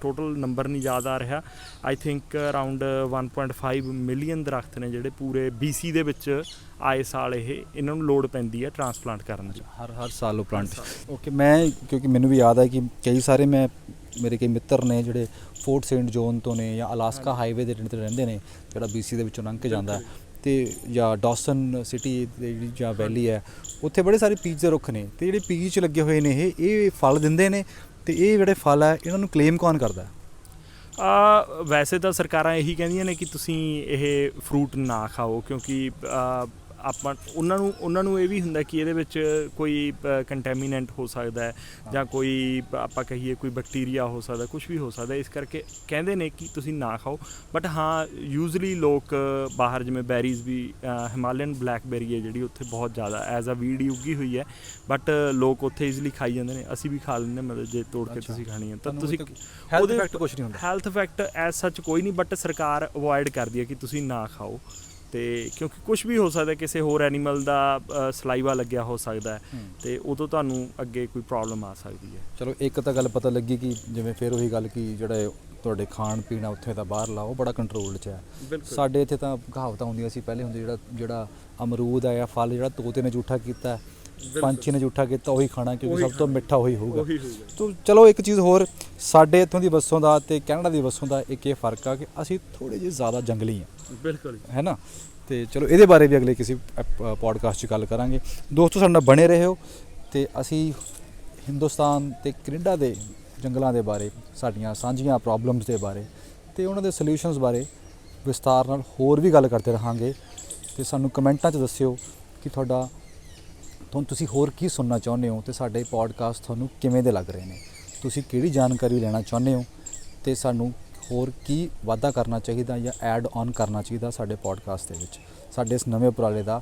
ਟੋਟਲ ਨੰਬਰ ਨਹੀਂ ਯਾਦ ਆ ਰਿਹਾ, ਆਈ ਥਿੰਕ ਅਰਾਊਂਡ 1.5 ਮਿਲੀਅਨ ਦਰਖਤ ਨੇ ਜਿਹੜੇ ਪੂਰੇ BC ਦੇ ਵਿੱਚ ਆਏ ਸਾਲ ਇਹਨਾਂ ਨੂੰ ਲੋੜ ਪੈਂਦੀ ਹੈ ਟਰਾਂਸਪਲਾਂਟ ਕਰਨ 'ਚ। ਹਰ ਸਾਲ ਉਹ ਪਲਾਂਟ। ਓਕੇ। ਮੈਂ ਕਿਉਂਕਿ ਮੈਨੂੰ ਵੀ ਯਾਦ ਹੈ ਕਿ ਕਈ ਸਾਰੇ ਮੇਰੇ ਕਈ ਮਿੱਤਰ ਨੇ ਜਿਹੜੇ ਫੋਰਟ ਸੇਂਟ ਜੋਨ ਤੋਂ ਨੇ ਜਾਂ ਅਲਾਸਕਾ ਹਾਈਵੇ ਦੇ ਨੇੜੇ ਰਹਿੰਦੇ ਨੇ, ਜਿਹੜਾ BC ਦੇ ਵਿੱਚੋਂ ਲੰਘ ਕੇ ਜਾਂਦਾ ਤੇ ਜਾਂ ਡੌਸਨ ਸਿਟੀ ਦੀ ਜਾਂ ਵੈਲੀ ਹੈ, ਉੱਥੇ ਬੜੇ ਸਾਰੇ ਪੀਚ ਦੇ ਰੁੱਖ ਨੇ ਤੇ ਜਿਹੜੇ ਪੀਚ ਲੱਗੇ ਹੋਏ ਨੇ ਇਹ ਫਲ ਦਿੰਦੇ ਨੇ। ਤੇ ਇਹ ਜਿਹੜੇ ਫਲ ਹੈ ਇਹਨਾਂ ਨੂੰ ਕਲੇਮ ਕੌਣ ਕਰਦਾ? ਵੈਸੇ ਤਾਂ ਸਰਕਾਰਾਂ ਇਹੀ ਕਹਿੰਦੀਆਂ ਨੇ ਕਿ ਤੁਸੀਂ ਇਹ ਫਰੂਟ ਨਾ ਖਾਓ, ਕਿਉਂਕਿ ਆਪਾਂ ਉਹਨਾਂ ਨੂੰ ਇਹ ਵੀ ਹੁੰਦਾ ਕਿ ਇਹਦੇ ਵਿੱਚ ਕੋਈ ਕੰਟੈਮੀਨੈਂਟ ਹੋ ਸਕਦਾ ਹੈ ਜਾਂ ਕੋਈ ਆਪਾਂ ਕਹੀਏ ਕੋਈ ਬੈਕਟੀਰੀਆ ਹੋ ਸਕਦਾ, ਕੁਝ ਵੀ ਹੋ ਸਕਦਾ, ਇਸ ਕਰਕੇ ਕਹਿੰਦੇ ਨੇ ਕਿ ਤੁਸੀਂ ਨਾ ਖਾਓ। ਬਟ ਹਾਂ, ਯੂਜ਼ਲੀ ਲੋਕ ਬਾਹਰ ਜਿਵੇਂ ਬੈਰੀਜ਼ ਵੀ, ਹਿਮਾਲਯਨ ਬਲੈਕਬੈਰੀ ਹੈ ਜਿਹੜੀ ਉੱਥੇ ਬਹੁਤ ਜ਼ਿਆਦਾ ਐਜ਼ ਆ ਵੀਡ ਹੀ ਉੱਗੀ ਹੋਈ ਹੈ, ਬਟ ਲੋਕ ਉੱਥੇ ਈਜ਼ਲੀ ਖਾਈ ਜਾਂਦੇ ਨੇ। ਅਸੀਂ ਵੀ ਖਾ ਲੈਂਦੇ, ਮਤਲਬ ਜੇ ਤੋੜ ਕੇ ਤੁਸੀਂ ਖਾਣੀ ਹੈ ਤਾਂ ਤੁਸੀਂ ਹੈਲਥ ਇਫੈਕਟ ਕੁਝ ਨਹੀਂ ਹੁੰਦਾ। ਹੈਲਥ ਇਫੈਕਟ ਐਜ਼ ਸੱਚ ਕੋਈ ਨਹੀਂ, ਬਟ ਸਰਕਾਰ ਅਵੋਇਡ ਕਰਦੀ ਹੈ ਕਿ ਤੁਸੀਂ ਨਾ ਖਾਓ। ਤੇ ਕਿਉਂਕਿ ਕੁਝ ਵੀ ਹੋ ਸਕਦਾ, ਕਿਸੇ ਹੋਰ ਐਨੀਮਲ ਦਾ ਸਲਾਈਵਾ ਲੱਗਿਆ ਹੋ ਸਕਦਾ ਤੇ ਉਦੋਂ ਤੁਹਾਨੂੰ ਅੱਗੇ ਕੋਈ ਪ੍ਰੋਬਲਮ ਆ ਸਕਦੀ ਹੈ। ਚਲੋ ਇੱਕ ਤਾਂ ਗੱਲ ਪਤਾ ਲੱਗੀ ਕਿ ਜਿਵੇਂ ਫਿਰ ਉਹੀ ਗੱਲ ਕਿ ਜਿਹੜਾ ਤੁਹਾਡੇ ਖਾਣ ਪੀਣਾ ਉੱਥੇ ਦਾ ਬਾਹਰਲਾ ਉਹ ਬੜਾ ਕੰਟਰੋਲ 'ਚ ਹੈ। ਸਾਡੇ ਇੱਥੇ ਤਾਂ ਕਹਾਵਤਾਂ ਹੁੰਦੀਆਂ ਸੀ ਪਹਿਲੇ ਹੁੰਦੇ, ਜਿਹੜਾ ਅਮਰੂਦ ਆ ਜਾਂ ਫਲ ਜਿਹੜਾ ਤੋਤੇ ਨੇ ਜੂਠਾ ਕੀਤਾ, ਪੰਛੀ ਨੇ ਜੂਠਾ ਕੀਤਾ, ਉਹੀ ਖਾਣਾ ਕਿਉਂਕਿ ਸਭ ਤੋਂ ਮਿੱਠਾ ਉਹੀ ਹੋਊਗਾ। ਤਾਂ ਚਲੋ ਇੱਕ ਚੀਜ਼ ਹੋਰ, ਸਾਡੇ ਇੱਥੋਂ ਦੀ ਵਸੋਂ ਦਾ ਤੇ ਕੈਨੇਡਾ ਦੀ ਵਸੋਂ ਦਾ ਇੱਕ ਇਹ ਫਰਕ ਆ ਕਿ ਅਸੀਂ ਥੋੜ੍ਹੇ ਜਿਹੇ ਜ਼ਿਆਦਾ ਜੰਗਲੀ ਹਾਂ। ਬਿਲਕੁਲ, ਹੈ ਨਾ। ਤੇ ਚਲੋ ਇਹਦੇ ਬਾਰੇ ਵੀ ਅਗਲੇ ਕਿਸੇ ਪੋਡਕਾਸਟ 'ਚ ਗੱਲ ਕਰਾਂਗੇ। ਦੋਸਤੋ, ਸਾਡੇ ਨਾਲ ਬਣੇ ਰਹੋ ਤੇ ਅਸੀਂ ਹਿੰਦੁਸਤਾਨ ਤੇ ਕੈਨੇਡਾ ਦੇ ਜੰਗਲਾਂ ਦੇ ਬਾਰੇ, ਸਾਡੀਆਂ ਸਾਂਝੀਆਂ ਪ੍ਰੋਬਲਮਸ ਦੇ ਬਾਰੇ ਤੇ ਉਹਨਾਂ ਦੇ ਸੋਲਿਊਸ਼ਨਸ ਬਾਰੇ ਵਿਸਤਾਰ ਨਾਲ ਹੋਰ ਵੀ ਗੱਲ ਕਰਦੇ ਰਹਾਂਗੇ। ਤੇ ਸਾਨੂੰ ਕਮੈਂਟਾਂ 'ਚ ਦੱਸਿਓ ਕਿ ਤੁਹਾਨੂੰ ਤੁਸੀਂ ਹੋਰ ਕੀ ਸੁਣਨਾ ਚਾਹੁੰਦੇ ਹੋ ਤੇ ਸਾਡੇ ਪੋਡਕਾਸਟ ਤੁਹਾਨੂੰ ਕਿਵੇਂ ਦੇ ਲੱਗ ਰਹੇ ਨੇ, ਤੁਸੀਂ ਕਿਹੜੀ ਜਾਣਕਾਰੀ ਲੈਣਾ ਚਾਹੁੰਦੇ ਹੋ ਤੇ ਸਾਨੂੰ ਹੋਰ ਕੀ ਵਾਧਾ ਕਰਨਾ ਚਾਹੀਦਾ ਜਾਂ ਐਡ ਔਨ ਕਰਨਾ ਚਾਹੀਦਾ ਸਾਡੇ ਪੋਡਕਾਸਟ ਦੇ ਵਿੱਚ। ਸਾਡੇ ਇਸ ਨਵੇਂ ਉਪਰਾਲੇ ਦਾ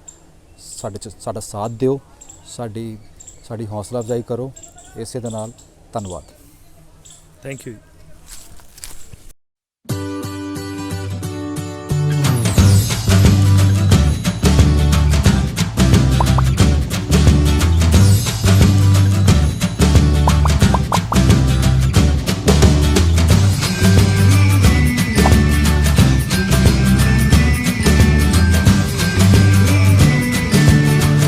ਸਾਡਾ ਸਾਥ ਦਿਓ, ਸਾਡੀ ਹੌਸਲਾ ਅਫਜ਼ਾਈ ਕਰੋ। ਇਸੇ ਦੇ ਨਾਲ ਧੰਨਵਾਦ। Thank you.